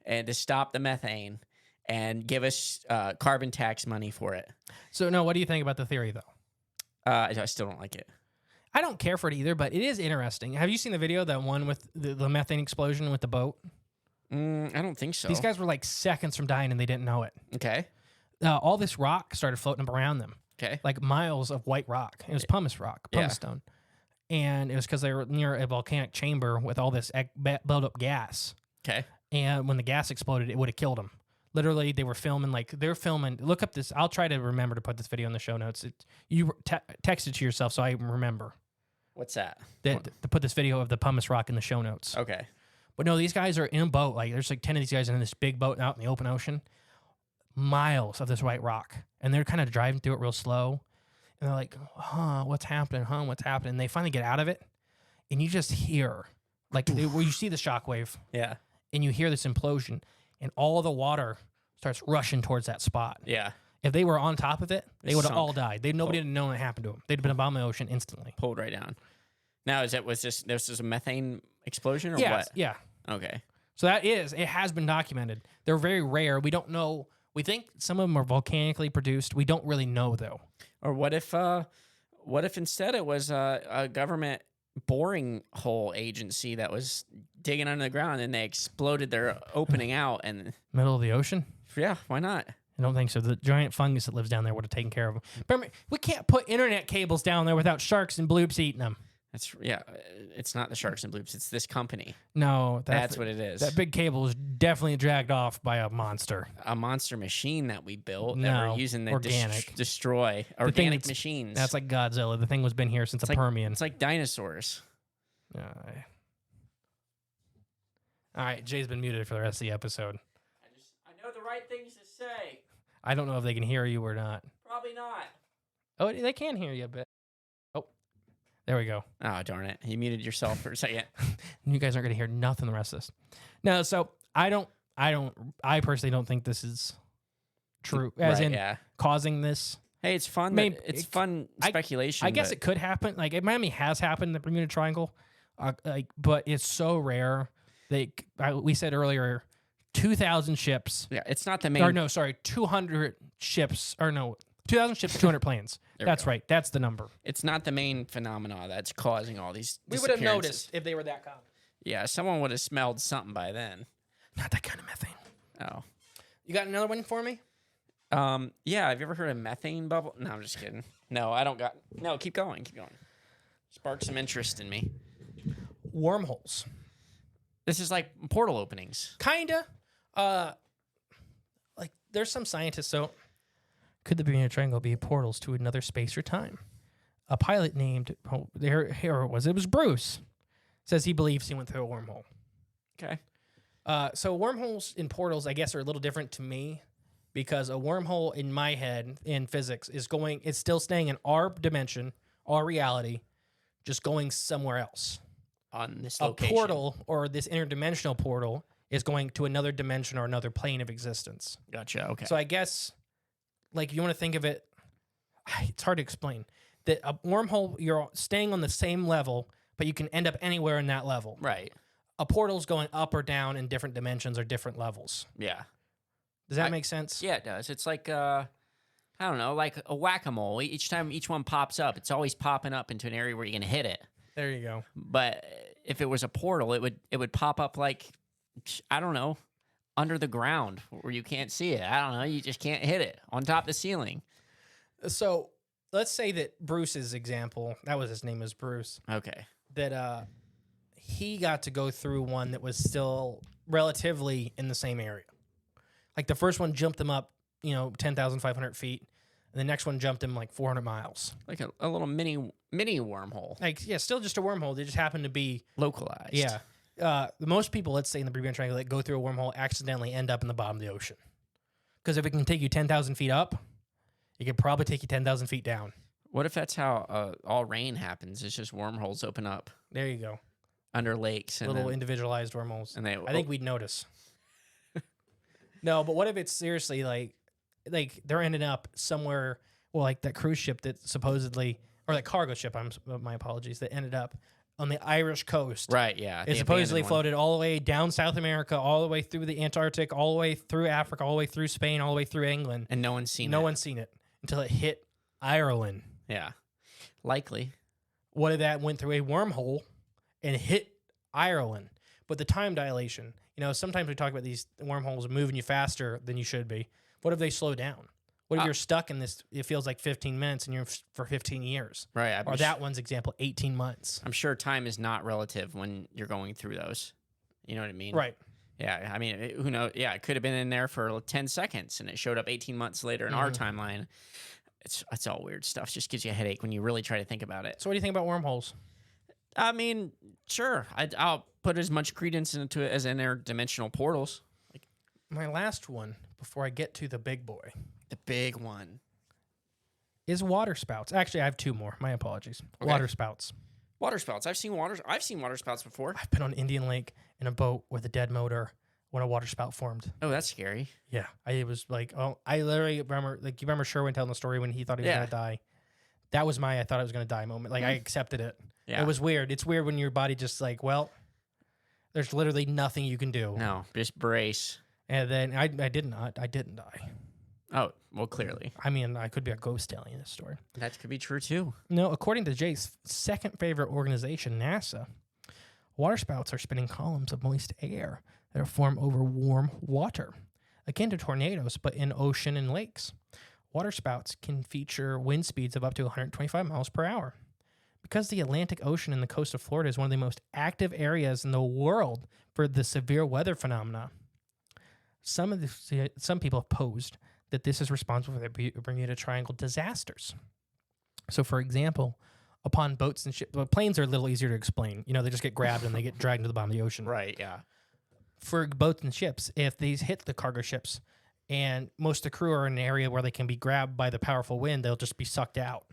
and to stop the methane, and give us carbon tax money for it. So, no, what do you think about the theory, though? I still don't like it. I don't care for it either, but it is interesting. Have you seen the video, that one with the methane explosion with the boat? I don't think so. These guys were like seconds from dying and they didn't know it. Okay. All this rock started floating up around them. Okay. Like miles of white rock. It was pumice rock, pumice stone. And it was because they were near a volcanic chamber with all this built-up gas. Okay. And when the gas exploded, it would have killed them. Literally, they were filming, look up this. I'll try to remember to put this video in the show notes. You text it to yourself so I remember. What's that? To put this video of the pumice rock in the show notes. Okay. But no, these guys are in a boat. Like, there's like 10 of these guys in this big boat out in the open ocean. Miles of this white rock. And they're kind of driving through it real slow. And they're like, what's happening? What's happening? And they finally get out of it. And you just hear, where you see the shockwave. Yeah. And you hear this implosion. And all the water starts rushing towards that spot. Yeah. If they were on top of it, they would have sunk. all died. Nobody would have known what happened to them. They'd have been above the ocean instantly. Pulled right down. Now, was this a methane explosion or what? Yeah. Okay. So it has been documented. They're very rare. We don't know. We think some of them are volcanically produced. We don't really know, though. Or what if instead it was a government boring hole agency that was digging under the ground and they exploded their opening out and Middle of the ocean? yeah, why not? I don't think so. The giant fungus that lives down there would have taken care of them. Remember, we can't put internet cables down there without sharks and bloops eating them. It's not the sharks and bloops. It's this company. No, That's what it is. That big cable was definitely dragged off by a monster. A monster machine that we built that No, we're using to organic. destroy The thing organic machines. That's like Godzilla. The thing was been here since the Permian. It's like dinosaurs. All right, Jay's been muted for the rest of the episode. I know the right things to say. I don't know if they can hear you or not. Probably not. Oh, they can hear you a bit. Oh, there we go. Oh, darn it. You muted yourself for a second. You guys aren't going to hear nothing the rest of this. No, so I personally don't think this is true. As in causing this. Hey, it's fun. Maybe, it's fun speculation. I guess it could happen. Like, Miami has happened in the Bermuda Triangle, but it's so rare. We said earlier, 2,000 ships. Yeah, it's not the main. Or no, sorry, 200 ships. Or no, 2,000 ships, 200 planes. That's right. That's the number. It's not the main phenomena that's causing all these. We would have noticed if they were that common. Yeah, someone would have smelled something by then. Not that kind of methane. Oh. You got another one for me? Yeah. Have you ever heard of methane bubble? No, I'm just kidding. No, I don't got. No, keep going. Keep going. Spark some interest in me. Wormholes. This is like portal openings. Kinda. Like there's some scientists. So, could the Bermuda Triangle be portals to another space or time? A pilot named here it was. It was Bruce. Says he believes he went through a wormhole. Okay. So wormholes and portals, I guess, are a little different to me because a wormhole in my head in physics it's still staying in our dimension, our reality, just going somewhere else. On this A location. portal or this interdimensional portal is going to another dimension or another plane of existence. Gotcha. Okay. So I guess, like, if you want to think of it, it's hard to explain. That a wormhole, you're staying on the same level, but you can end up anywhere in that level. right. A portal's going up or down in different dimensions or different levels. Yeah. Does that make sense? Yeah, it does. It's like I don't know, like a whack-a-mole. Each time each one pops up, it's always popping up into an area where you can hit it. There you go. But if it was a portal, it would pop up like, I don't know, under the ground where you can't see it. I don't know. You just can't hit it on top of the ceiling. So let's say that Bruce's example, that was his name was Bruce, Okay. that he got to go through one that was still relatively in the same area. Like the first one jumped him up, 10,500 feet. And the next one jumped him like 400 miles. Like a little mini wormhole. Like, yeah, still just a wormhole. They just happen to be Localized. Yeah. Most people, let's say in the Bermuda Triangle, that go through a wormhole accidentally end up in the bottom of the ocean. Because if it can take you 10,000 feet up, it could probably take you 10,000 feet down. What if that's how all rain happens? It's just wormholes open up There you go. under lakes. And Little then, individualized wormholes. and they, I think we'd notice. No, but what if it's seriously like they're ending up somewhere, well, like that cruise ship that supposedly, or that cargo ship, my apologies, that ended up on the Irish coast. Right, yeah. It the supposedly abandoned one. floated all the way down South America, all the way through the Antarctic, all the way through Africa, all the way through Spain, all the way through England. And no one's seen it. No one's seen it until it hit Ireland. Yeah. Likely. What if that went through a wormhole and hit Ireland? But the time dilation, sometimes we talk about these wormholes moving you faster than you should be. What if they slow down? What if you're stuck in this, it feels like 15 minutes and you're for 15 years? Right. Or that one's example, 18 months. I'm sure time is not relative when you're going through those. You know what I mean? Right. Yeah. I mean, who knows? Yeah, it could have been in there for 10 seconds and it showed up 18 months later in our timeline. It's all weird stuff. It just gives you a headache when you really try to think about it. So what do you think about wormholes? I mean, sure. I'll put as much credence into it as interdimensional portals. My last one, before I get to the big boy, The big one. is waterspouts. Actually, I have two more. My apologies. Okay. Waterspouts. Waterspouts. I've seen waterspouts before. I've been on Indian Lake in a boat with a dead motor when a waterspout formed. Oh, that's scary. Yeah, I was like, I literally remember, you remember Sherwin telling the story when he thought he was going to die? That was I thought I was going to die moment. Like, I accepted it. Yeah. It was weird. It's weird when your body just like, well, there's literally nothing you can do. No, just brace. And then I didn't die. Oh, well, clearly. I mean, I could be a ghost telling this story. That could be true, too. No, according to Jay's second favorite organization, NASA, waterspouts are spinning columns of moist air that are formed over warm water, akin to tornadoes, but in ocean and lakes. Waterspouts can feature wind speeds of up to 125 miles per hour. Because the Atlantic Ocean and the coast of Florida is one of the most active areas in the world for the severe weather phenomena, some people have posed that this is responsible for the Bermuda Triangle disasters. So, for example, upon boats and ships, planes are a little easier to explain. They just get grabbed and they get dragged to the bottom of the ocean. Right, yeah. For boats and ships, if these hit the cargo ships and most of the crew are in an area where they can be grabbed by the powerful wind, they'll just be sucked out.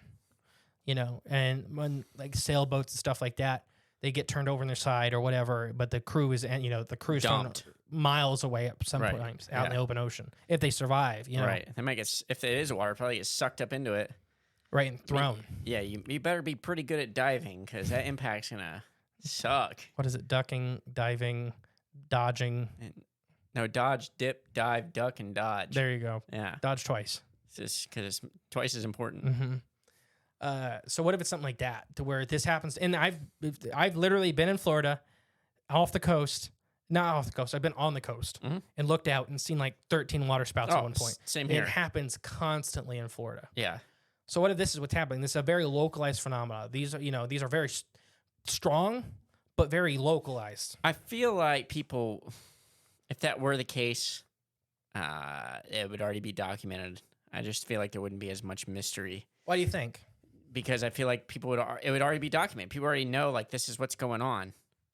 And when like sailboats and stuff like that, they get turned over on their side or whatever, but the crew is, the crew's Dumped. miles away at some Right. points out in the open ocean. If they survive, Right. They might get, if it is water, probably get sucked up into it. Right, and thrown. Yeah, you better be pretty good at diving because that impact's going to suck. What is it? Ducking, diving, dodging. No, dodge, dip, dive, duck, and dodge. There you go. Yeah. Dodge twice. It's just because it's twice as important. Mm-hmm. So what if it's something like that, to where this happens? And I've literally been in Florida, off the coast, Not off the coast. I've been on the coast and looked out and seen like 13 waterspouts at one point. Same here. It happens constantly in Florida. Yeah. So what if this is what's happening? This is a very localized phenomena. These are very strong, but very localized. I feel like people, if that were the case, it would already be documented. I just feel like there wouldn't be as much mystery. Why do you think? Because I feel like it would already be documented. People already know, like, this is what's going on.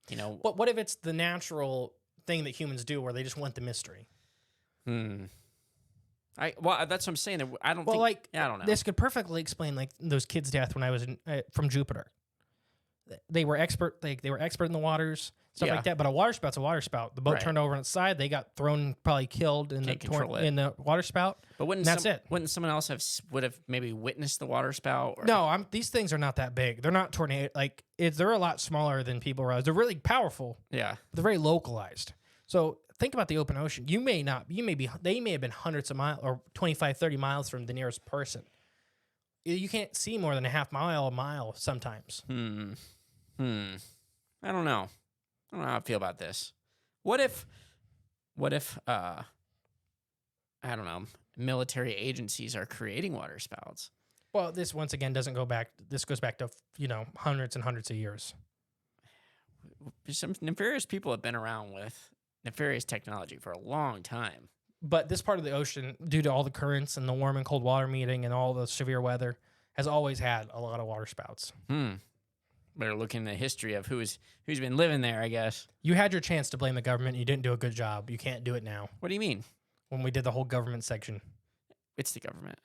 You know. But what if it's the natural thing that humans do, where they just want the mystery? That's what I'm saying. I don't think. Like, I don't know. This could perfectly explain like those kids' death when I was from Jupiter. They were expert. They were expert in the waters, stuff like that. But a waterspout's a waterspout. The boat turned over on its side. They got thrown, probably killed in the waterspout. But that's it. Wouldn't someone else would have maybe witnessed the waterspout? Or? No, these things are not that big. They're not tornado. Like they're a lot smaller than people realize. They're really powerful. Yeah, but they're very localized. So think about the open ocean. They may have been hundreds of miles or 25, 30 miles from the nearest person. You can't see more than a mile sometimes. I don't know. I don't know how I feel about this. What if I don't know, military agencies are creating waterspouts? Well, this once again doesn't go back. This goes back to hundreds and hundreds of years. Some nefarious people have been around with nefarious technology for a long time. But this part of the ocean, due to all the currents and the warm and cold water meeting and all the severe weather, has always had a lot of waterspouts. Better look in the history of who's been living there, I guess. You had your chance to blame the government. You didn't do a good job. You can't do it now. What do you mean? When we did the whole government section. It's the government.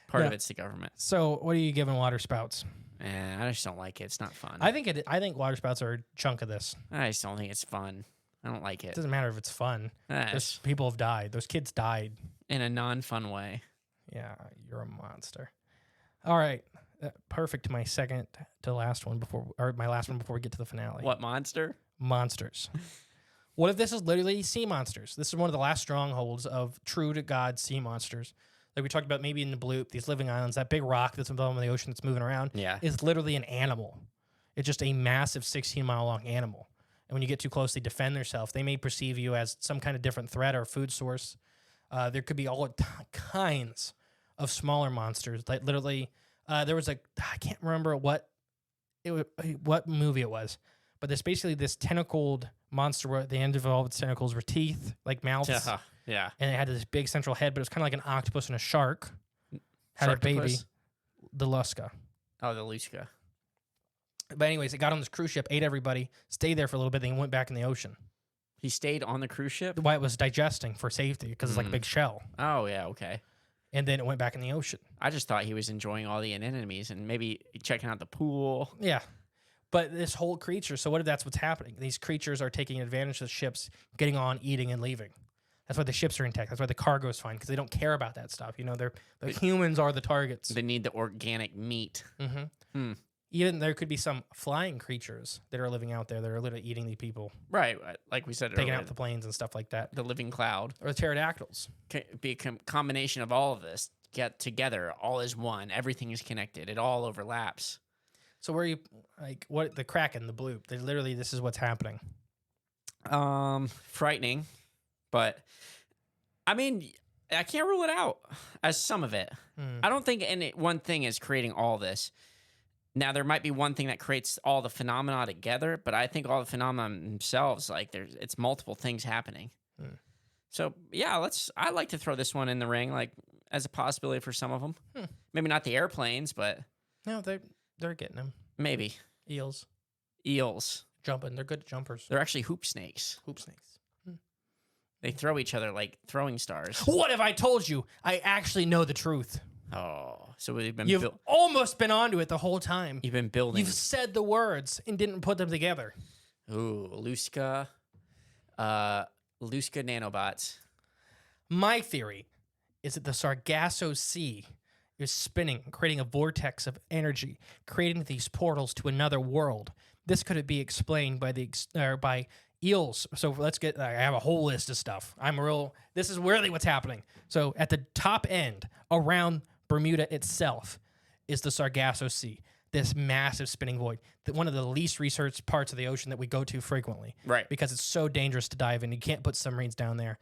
Part of it's the government. So what are you giving waterspouts? I just don't like it. It's not fun. I think waterspouts are a chunk of this. I just don't think it's fun. I don't like it. It doesn't matter if it's fun. Yes. People have died. Those kids died. In a non-fun way. Yeah, you're a monster. All right. Perfect. My second to last one my last one before we get to the finale. What monster? Monsters. What if this is literally sea monsters? This is one of the last strongholds of true to God sea monsters. Like we talked about maybe in the Bloop, these living islands, that big rock that's involved in the ocean that's moving around is literally an animal. It's just a massive 16-mile long animal. And when you get too close, they defend themselves. They may perceive you as some kind of different threat or food source. There could be all kinds of smaller monsters. Like literally, there was I can't remember what movie it was, but there's basically this tentacled monster where the end of all of its tentacles were teeth, like mouths. Yeah. And it had this big central head, but it was kind of like an octopus and a shark. Had a baby. The Luska. Oh, the Luska. But anyways, it got on this cruise ship, ate everybody, stayed there for a little bit, then went back in the ocean. He stayed on the cruise ship? Why it was digesting for safety, because it's like a big shell. Oh, yeah, okay. And then it went back in the ocean. I just thought he was enjoying all the anemones and maybe checking out the pool. Yeah. But this whole creature, so what if that's what's happening? These creatures are taking advantage of the ships, getting on, eating, and leaving. That's why the ships are intact. That's why the cargo is fine, because they don't care about that stuff. The humans are the targets. They need the organic meat. Mm-hmm. Even there could be some flying creatures that are living out there that are literally eating the people. Right. Like we said taking earlier. out the planes and stuff like that. The living cloud. Or the pterodactyls. Be a combination of all of this. Get together. All is one. Everything is connected. It all overlaps. So where you, what, the Kraken, the Bloop, this is what's happening. Frightening. But, I mean, I can't rule it out as some of it. I don't think one thing is creating all this. Now, there might be one thing that creates all the phenomena together, but I think all the phenomena themselves, it's multiple things happening. So, yeah, I'd like to throw this one in the ring, as a possibility for some of them. Maybe not the airplanes, but... No, they're getting them. Maybe. Eels. Jumping. They're good jumpers. They're actually hoop snakes. They throw each other like throwing stars. What have I told you? I actually know the truth. Oh, so we've been... You've almost been onto it the whole time. You've been building... You've said the words and didn't put them together. Ooh, Luska nanobots. My theory is that the Sargasso Sea is spinning, creating a vortex of energy, creating these portals to another world. This could be explained by eels. So let's get... I have a whole list of stuff. This is really what's happening. So at the top end, around Bermuda itself, is the Sargasso Sea. this massive spinning void. One of the least researched parts of the ocean that we go to frequently. Right. Because it's so dangerous to dive in. You can't put submarines down there.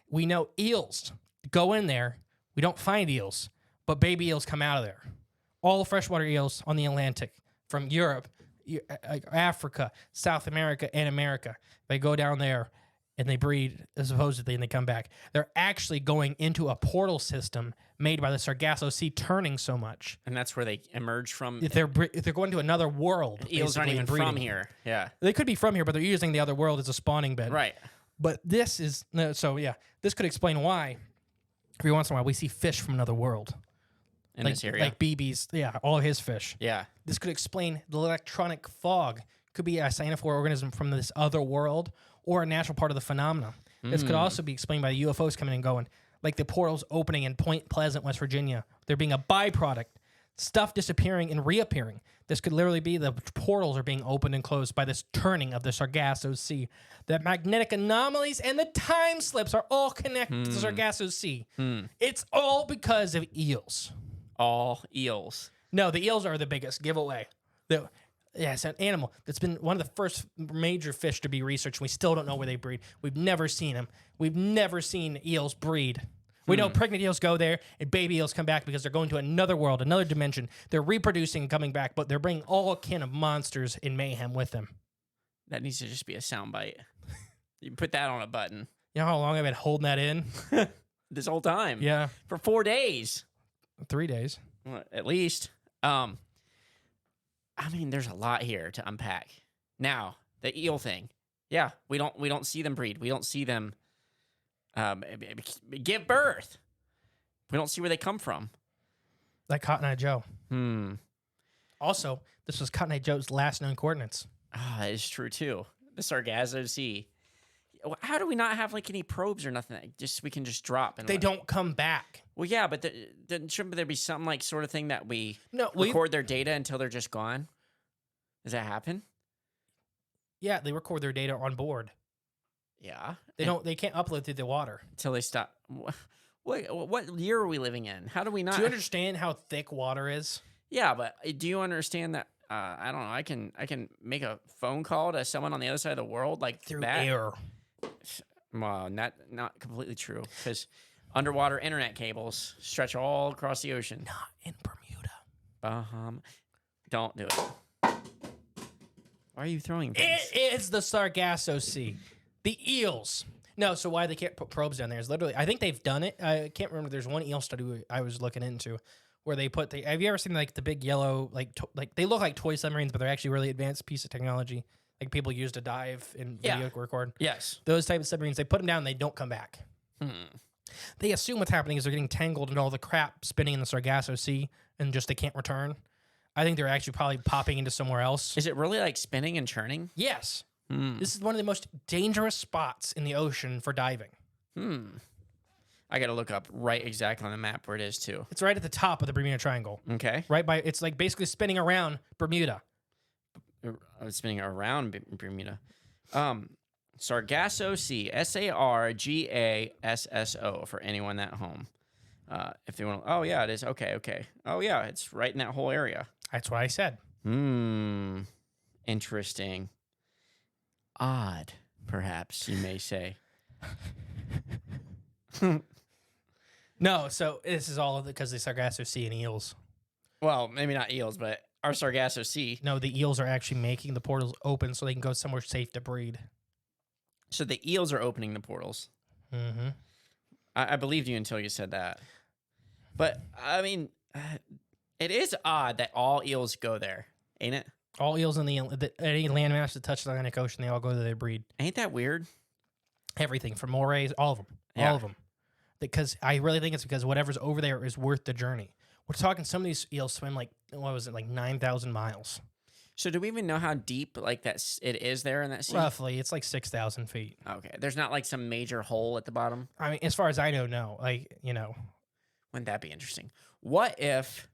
We know eels go in there. We don't find eels, but baby eels come out of there. All freshwater eels on the Atlantic from Europe, Africa, South America, and America. They go down there and they breed, supposedly, and they come back. They're actually going into a portal system made by the Sargasso Sea turning so much. And that's where they emerge from. If they're going to another world. Eels aren't even from here. Yeah. They could be from here, but they're using the other world as a spawning bed. Right. But this is, so yeah, this could explain why every once in a while we see fish from another world. In this area. Like BB's, yeah, all of his fish. Yeah. This could explain the electronic fog. Could be a cyanophore organism from this other world or a natural part of the phenomena. This could also be explained by the UFOs coming and going, like the portals opening in Point Pleasant, West Virginia. There being a byproduct, stuff disappearing and reappearing. This could literally be the portals are being opened and closed by this turning of the Sargasso Sea. The magnetic anomalies and the time slips are all connected to the Sargasso Sea. It's all because of eels. All eels. No, the eels are the biggest giveaway. Yeah, it's an animal that's been one of the first major fish to be researched. We still don't know where they breed. We've never seen them. We've never seen eels breed. We know pregnant eels go there and baby eels come back because they're going to another world, another dimension. They're reproducing and coming back, but they're bringing all kin of monsters and mayhem with them. That needs to just be a soundbite. You put that on a button. You know how long I've been holding that in? This whole time. Yeah. For 4 days. 3 days. Well, at least. I mean, there's a lot here to unpack. Now, the eel thing. Yeah, we don't see them breed. We don't see them give birth. We don't see where they come from. Like Cotton Eye Joe. Also, this was Cotton Eye Joe's last known coordinates. Ah, that is true too. The Sargasso Sea. How do we not have like any probes or nothing that just we can just drop? And They don't come back. Well, yeah, but then shouldn't there be some like sort of thing that we No, record their data until they're just gone? Does that happen? Yeah, they record their data on board. Yeah. They can't upload through the water. Until they stop. What year are we living in? How do we not? Do you understand how thick water is? Yeah, but do you understand that? I don't know. I can make a phone call to someone on the other side of the world like Through that. air. Well, not completely true because underwater internet cables stretch all across the ocean. Not in Bermuda. Don't do it. Why are you throwing things? It is the Sargasso Sea. The eels. No, so why they can't put probes down there is literally, I think they've done it. I can't remember. There's one eel study I was looking into where they put have you ever seen like the big yellow, like they look like toy submarines, but they're actually really advanced piece of technology. Like people use to dive and video record. Yes. Those type of submarines, they put them down and they don't come back. They assume what's happening is they're getting tangled in all the crap spinning in the Sargasso Sea and just they can't return. I think they're actually probably popping into somewhere else. Is it really like spinning and churning? Yes. This is one of the most dangerous spots in the ocean for diving. I got to look up right exactly on the map where it is too. It's right at the top of the Bermuda Triangle. Okay. Right by, it's like basically spinning around Bermuda. Spinning around Bermuda. Sargasso Sea, Sargasso for anyone at home. If they want to, oh yeah, it is. Okay. Oh yeah, it's right in that whole area. That's what I said. Interesting. Odd, perhaps you may say. No, so this is all because of the Sargasso Sea and eels. Well, maybe not eels, but our Sargasso Sea. No, the eels are actually making the portals open so they can go somewhere safe to breed. So the eels are opening the portals. Mm-hmm. I believed you until you said that. But, I mean, it is odd that all eels go there, ain't it? All eels in any landmass that touch the Atlantic Ocean, they all go there, they breed. Ain't that weird? Everything from morays, all of them. Yeah. All of them. Because I really think it's because whatever's over there is worth the journey. We're talking some of these eels swim like, what was it, like 9,000 miles. So do we even know how deep like that it is there in that sea? Roughly, it's like 6,000 feet. Okay, there's not like some major hole at the bottom? I mean, as far as I know, no. Like, you know. Wouldn't that be interesting? What if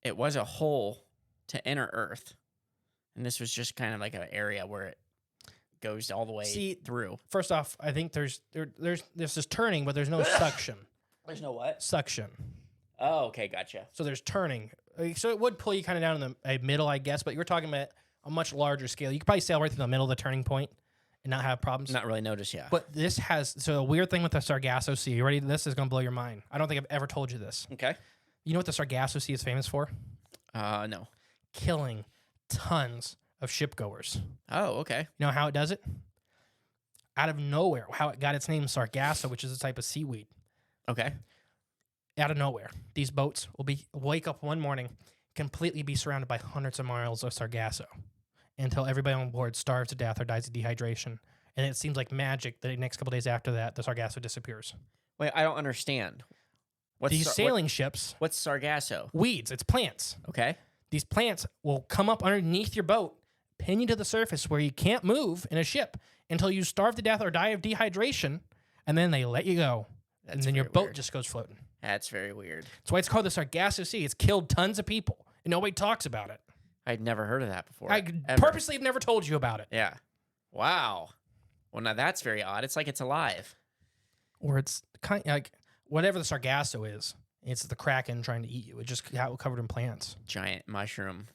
it was a hole to enter Earth, and this was just kind of like an area where it goes all the way through? First off, I think there's this turning, but there's no suction. There's no what? Suction. Oh, okay, gotcha. So there's turning. So it would pull you kind of down in the middle, I guess, but you're talking about a much larger scale. You could probably sail right through the middle of the turning point and not have problems. Not really noticed, yeah. But this has, so a weird thing with the Sargasso Sea. You ready? This is going to blow your mind. I don't think I've ever told you this. Okay. You know what the Sargasso Sea is famous for? No. Killing tons of shipgoers. Oh, okay. You know how it does it? Out of nowhere, how it got its name Sargasso, which is a type of seaweed. Okay. Out of nowhere, these boats will wake up one morning, completely be surrounded by hundreds of miles of Sargasso until everybody on board starves to death or dies of dehydration. And it seems like magic that the next couple days after that, the Sargasso disappears. Wait, I don't understand. These sailing ships, What's Sargasso? weeds, it's plants. Okay. These plants will come up underneath your boat, pin you to the surface where you can't move in a ship until you starve to death or die of dehydration, and then they let you go. And then your very boat weird. just goes floating. That's very weird. That's why it's called the Sargasso Sea. It's killed tons of people, and nobody talks about it. I'd never heard of that before. I ever. purposely have never told you about it. Yeah. Wow. Well, now that's very odd. It's like it's alive. Or it's kind of like whatever the Sargasso is. It's the Kraken trying to eat you. It's just covered in plants. Giant mushroom.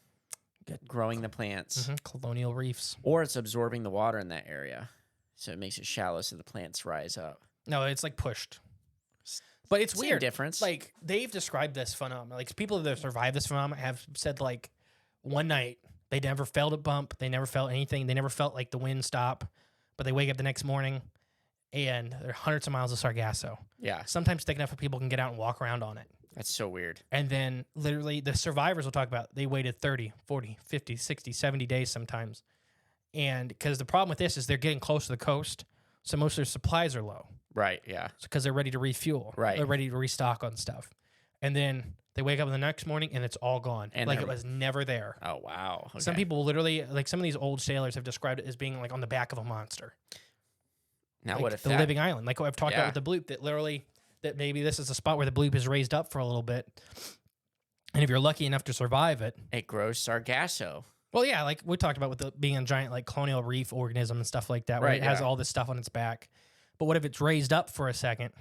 Growing the plants. Colonial reefs. Or it's absorbing the water in that area. So it makes it shallow so the plants rise up. No, it's like pushed. But it's Same weird. difference. Like, they've described this phenomenon. Like, people that have survived this phenomenon have said, like, one night they never felt a bump. They never felt anything. They never felt, like, the wind stop. But they wake up the next morning, and there are hundreds of miles of Sargasso. Yeah. Sometimes thick enough for people can get out and walk around on it. That's so weird. And then, literally, the survivors will talk about they waited 30, 40, 50, 60, 70 days sometimes. And because the problem with this is they're getting close to the coast, so most of their supplies are low. Right, yeah. Because they're ready to refuel. Right. They're ready to restock on stuff. And then they wake up the next morning and it's all gone. And like it was never there. Oh, wow. Okay. Some people literally, like some of these old sailors have described it as being like on the back of a monster. Now, Like what if the that... living island, like what I've talked Yeah. about with the bloop, that literally, that maybe this is a spot where the bloop is raised up for a little bit. And if you're lucky enough to survive it, It grows Sargasso. well, yeah, like we talked about with the, being a giant like colonial reef organism and stuff like that, where Right, it has yeah. all this stuff on its back. But what if it's raised up for a second,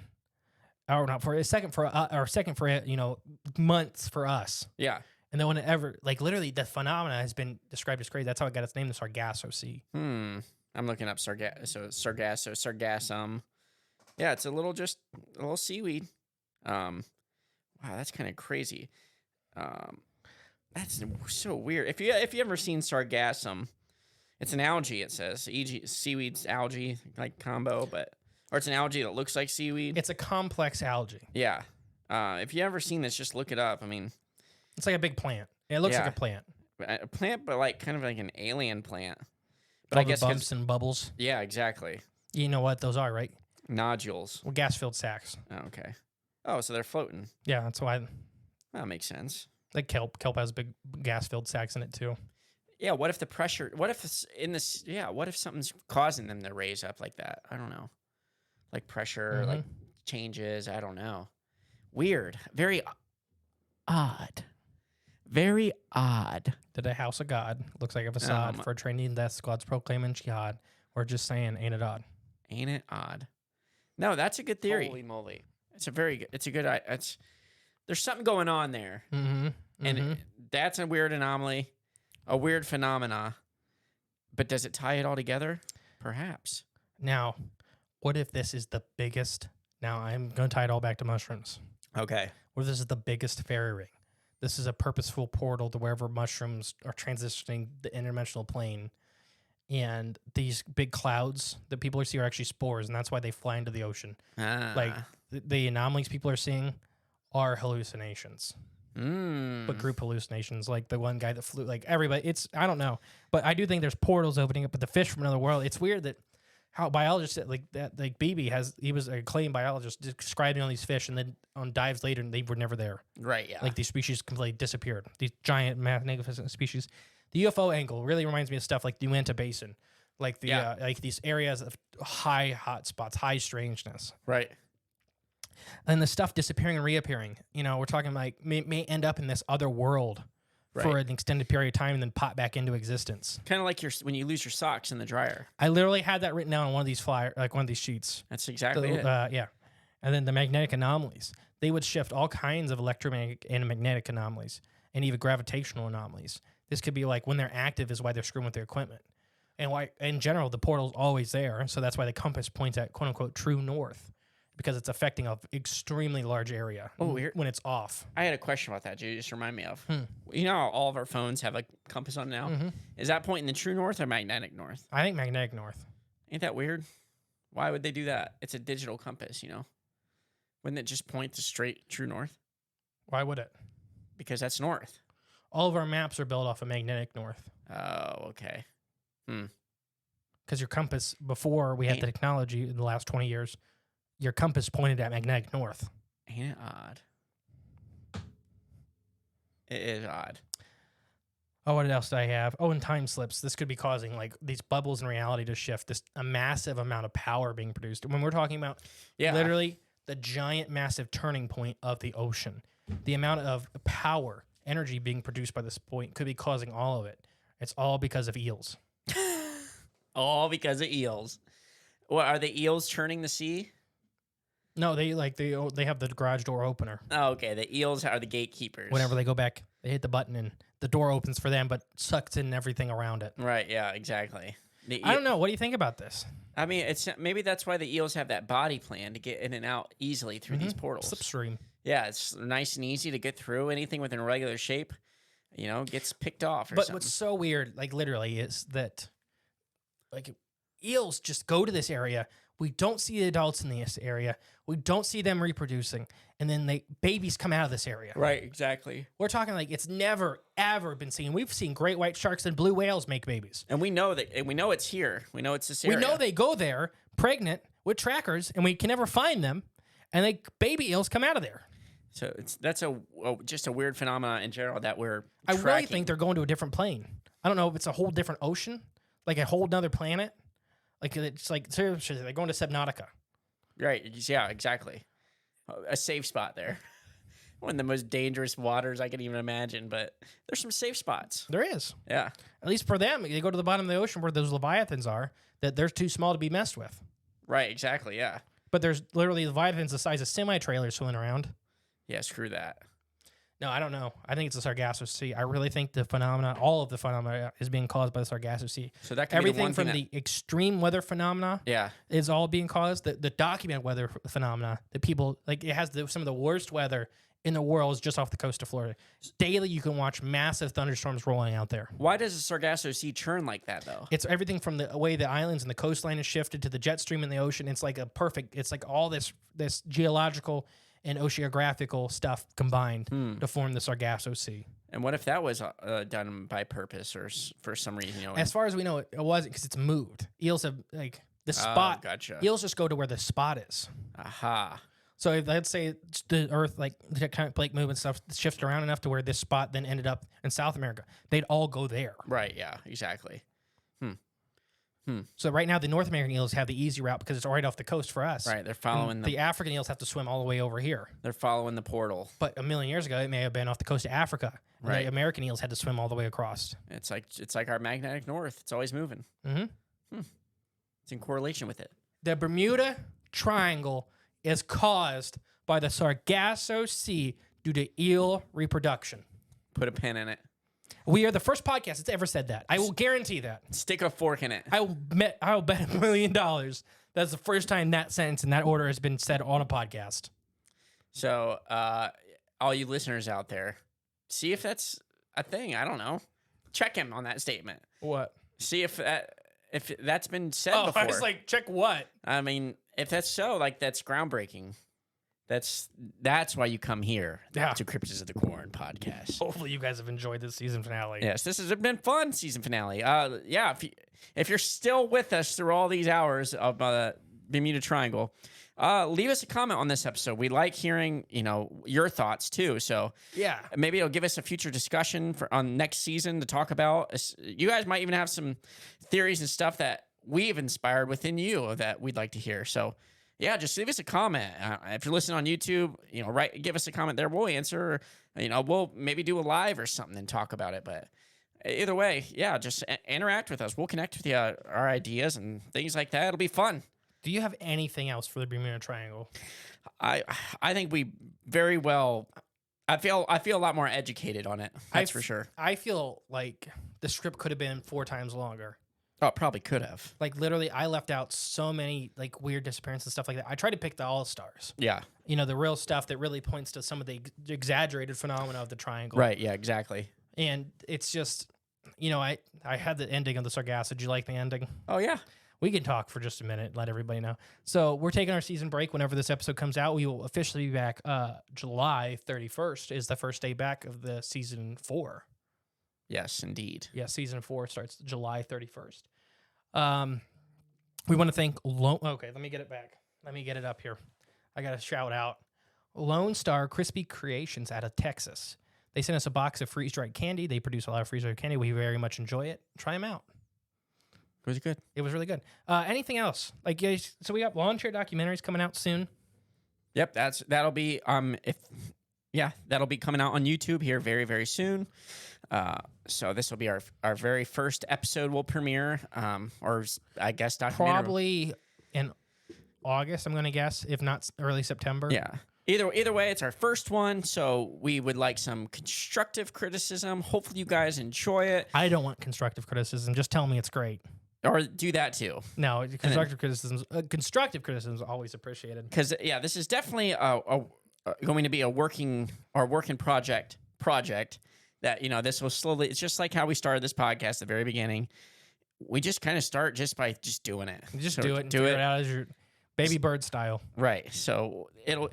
or not for a second for months for us, Yeah. and then whenever like literally the phenomena has been described as crazy. That's how it got its name, the Sargasso Sea. I'm looking up Sargassum. Yeah, it's a little seaweed. Wow, that's kind of crazy. That's so weird. If you ever seen Sargassum, it's an algae. It says seaweed's algae like combo, or it's an algae that looks like seaweed. It's a complex algae. Yeah. If you ever seen this, just look it up. I mean, It's like a big plant. It looks Yeah. like a plant. a plant, but like kind of like an alien plant. But All I the guess 'cause- bumps and bubbles. yeah, exactly. You know what those are, right? Nodules. Well, gas-filled sacks. Oh, okay. Oh, so they're floating. Yeah, that's why. That makes sense. Like kelp has big gas-filled sacks in it too. Yeah, what if the pressure, what if something's causing them to raise up like that? I don't know. Like pressure, like changes, I don't know. Weird. Very odd. Very odd. Did a house of God looks like a facade for training death squads proclaiming jihad, or just saying, ain't it odd? Ain't it odd? No, that's a good theory. Holy moly. It's a good, there's something going on there. Mm-hmm. And that's a weird anomaly, a weird phenomena. But does it tie it all together? Perhaps. Now, what if this is the biggest? Now, I'm going to tie it all back to mushrooms. Okay. What if this is the biggest fairy ring? This is a purposeful portal to wherever mushrooms are transitioning the interdimensional plane. And these big clouds that people are seeing are actually spores, and that's why they fly into the ocean. Like, the anomalies people are seeing are hallucinations. But group hallucinations, like the one guy that flew, like everybody, I don't know. But I do think there's portals opening up with the fish from another world. It's weird that how biologists said, like that, like Beebe he was a acclaimed biologist describing all these fish, and then on dives later, they were never there. Right, yeah. Like these species completely disappeared. These giant magnificent species. The UFO angle really reminds me of stuff like the Uinta Basin, like the like these areas of high hot spots, high strangeness. Right. And the stuff disappearing and reappearing. You know, we're talking like may end up in this other world for an extended period of time and then pop back into existence. Kind of like when you lose your socks in the dryer. I literally had that written down on one of these one of these sheets. That's exactly it. Yeah. And then the magnetic anomalies. they would shift all kinds of electromagnetic and magnetic anomalies and even gravitational anomalies. This could be like when they're active is why they're screwing with their equipment. And why, in general, the portal's always there. So that's why the compass points at quote unquote true north, because it's affecting an extremely large area when it's off. I had a question about that, you just remind me of. You know how all of our phones have a compass on now? Is that pointing the true north or magnetic north? I think magnetic north. Ain't that weird? Why would they do that? It's a digital compass, you know? Wouldn't it just point to straight true north? Why would it? Because that's north. All of our maps are built off of magnetic north. Oh, okay. Because your compass, before we had the technology in the last 20 years, your compass pointed at magnetic north. Ain't it odd? It is odd. Oh, what else do I have? Oh, and time slips. This could be causing like these bubbles in reality to shift. A massive amount of power being produced. When we're talking about literally the giant, massive turning point of the ocean, the amount of power, energy being produced by this point could be causing all of it. It's all because of eels. All because of eels. What are the eels churning the sea? No, they have the garage door opener. Oh, okay. The eels are the gatekeepers. Whenever they go back, they hit the button and the door opens for them, but sucks in everything around it. Right. Yeah. Exactly. I don't know. What do you think about this? I mean, it's maybe that's why the eels have that body plan to get in and out easily through these portals. Slipstream. Yeah, it's nice and easy to get through. Anything within a regular shape, you know, gets picked off. But what's so weird, like literally, is that like eels just go to this area. We don't see the adults in this area. We don't see them reproducing, and then babies come out of this area. Right, exactly. We're talking like it's never ever been seen. We've seen great white sharks and blue whales make babies, and we know that. And we know it's here. We know it's this area. We know they go there pregnant with trackers, and we can never find them. And baby eels come out of there. So that's just a weird phenomenon in general that we're. I really think they're going to a different plane. I don't know if it's a whole different ocean, like a whole nother planet. Like it's like seriously, they're going to Subnautica. Right. Yeah. Exactly. A safe spot there. One of the most dangerous waters I can even imagine, but there's some safe spots. There is. Yeah. At least for them, they go to the bottom of the ocean where those leviathans are. That they're too small to be messed with. Right. Exactly. Yeah. But there's literally leviathans the size of semi-trailers swimming around. Yeah. Screw that. No, I don't know. I think it's the Sargasso Sea. I really think all of the phenomena is being caused by the Sargasso Sea. So that could everything be from the extreme weather phenomena is all being caused. The documented weather phenomena that people, like it has some of the worst weather in the world is just off the coast of Florida. Daily you can watch massive thunderstorms rolling out there. Why does the Sargasso Sea churn like that though? It's everything from the way the islands and the coastline is shifted to the jet stream in the ocean. It's like it's like all this geological and oceanographical stuff combined to form the Sargasso Sea. And what if that was done by purpose or for some reason? You know, as far as we know, it wasn't because it's moved. Eels have like the spot. Gotcha. Eels just go to where the spot is. Aha. So if let's say the Earth, like the tectonic plate movement stuff, shifts around enough to where this spot then ended up in South America, they'd all go there. Right. Yeah. Exactly. So right now, the North American eels have the easy route because it's right off the coast for us. Right, they're following the African eels have to swim all the way over here. They're following the portal. But a million years ago, it may have been off the coast of Africa. Right, the American eels had to swim all the way across. It's like our magnetic north. It's always moving. It's in correlation with it. The Bermuda Triangle is caused by the Sargasso Sea due to eel reproduction. Put a pin in it. We are the first podcast that's ever said that. I will guarantee that. Stick a fork in it. I will bet $1 million that's the first time that sentence in that order has been said on a podcast. So, all you listeners out there, see if that's a thing. I don't know. Check him on that statement. What? See if that's been said before. I was like, check what? I mean, if that's so, like that's groundbreaking. That's why you come here to Cryptids of the Corn podcast. Hopefully you guys have enjoyed this season finale. Yes, this has been fun season finale. If you're still with us through all these hours of Bermuda Triangle, leave us a comment on this episode. We like hearing your thoughts too. So yeah, maybe it'll give us a future discussion on next season to talk about. You guys might even have some theories and stuff that we've inspired within you that we'd like to hear. So. Yeah, just leave us a comment. If you're listening on YouTube, give us a comment there. We'll answer. We'll maybe do a live or something and talk about it. But either way, yeah, just interact with us. We'll connect with you, our ideas and things like that. It'll be fun. Do you have anything else for the Bermuda Triangle? I think we very well. I feel a lot more educated on it. That's for sure. I feel like the script could have been 4 times longer. Oh, it probably could have. Like literally, I left out so many like weird disappearances and stuff like that. I tried to pick the all-stars. Yeah. You know, the real stuff that really points to some of the exaggerated phenomena of the triangle. Right. Yeah. Exactly. And it's just, you know, I had the ending of the Sargasso. Did you like the ending? Oh yeah. We can talk for just a minute, let everybody know. So we're taking our season break. Whenever this episode comes out, we will officially be back. July 31st is the first day back of the season 4. Yes, indeed. Yeah, season 4 starts July 31st. We want to thank okay, let me get it back. Let me get it up here. I got to shout out Lone Star Crispy Creations out of Texas. They sent us a box of freeze-dried candy. They produce a lot of freeze-dried candy. We very much enjoy it. Try them out. Was it good? It was really good. Anything else? Like, so we got lawn chair documentaries coming out soon. Yep, that'll be that'll be coming out on YouTube here very, very soon. So this will be our very first episode will premiere, or I guess documentary. Probably in August, I'm going to guess, if not early September. Yeah. Either way, it's our first one, so we would like some constructive criticism. Hopefully you guys enjoy it. I don't want constructive criticism. Just tell me it's great. Or do that too. No, constructive criticism is always appreciated. Because this is definitely going to be a working project that, you know, this will slowly. It's just like how we started this podcast at the very beginning. We just kind of start just by just doing it. Just do it and figure it out as your baby bird style. Right. So it'll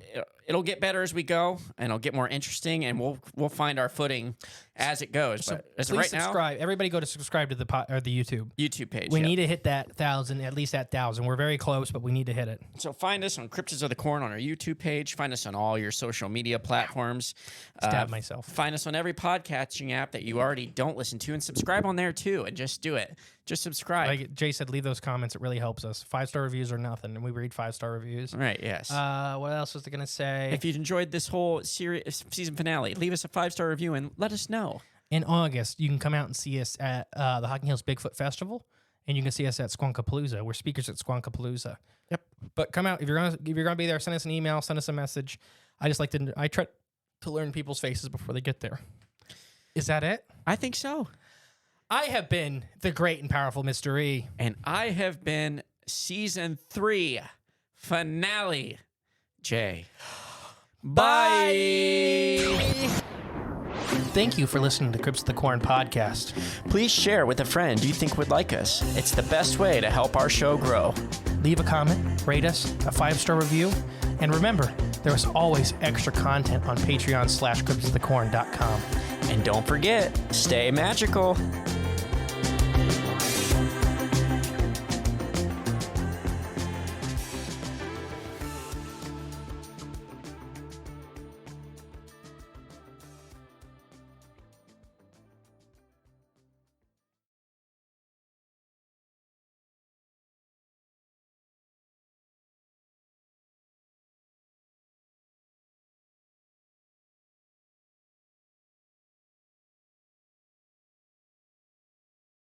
get better as we go, and it'll get more interesting, and we'll find our footing as it goes. So but as please of right subscribe. Everybody go to subscribe to the YouTube page. We need to hit that 1,000, at least that 1,000. We're very close, but we need to hit it. So find us on Cryptids of the Corn on our YouTube page. Find us on all your social media platforms. Stab myself. Find us on every podcasting app that you already don't listen to, and subscribe on there too. And just do it. Just subscribe. Like Jay said, leave those comments. It really helps us. 5-star reviews are nothing, and we read 5-star reviews. Right. Yes. What else was I gonna say? If you enjoyed this whole season finale, leave us a 5-star review and let us know. In August, you can come out and see us at the Hocking Hills Bigfoot Festival, and you can see us at Squonkapalooza. We're speakers at Squonkapalooza. Yep. But come out if you're gonna be there. Send us an email. Send us a message. I try to learn people's faces before they get there. Is that it? I think so. I have been the great and powerful Mr. E. And I have been season 3 finale Jay. Bye. Thank you for listening to Cryptids of the Corn podcast. Please share with a friend you think would like us. It's the best way to help our show grow. Leave a comment, rate us, a 5-star review, and remember, there is always extra content on Patreon/CryptidsOfTheCorn.com. And don't forget, stay magical.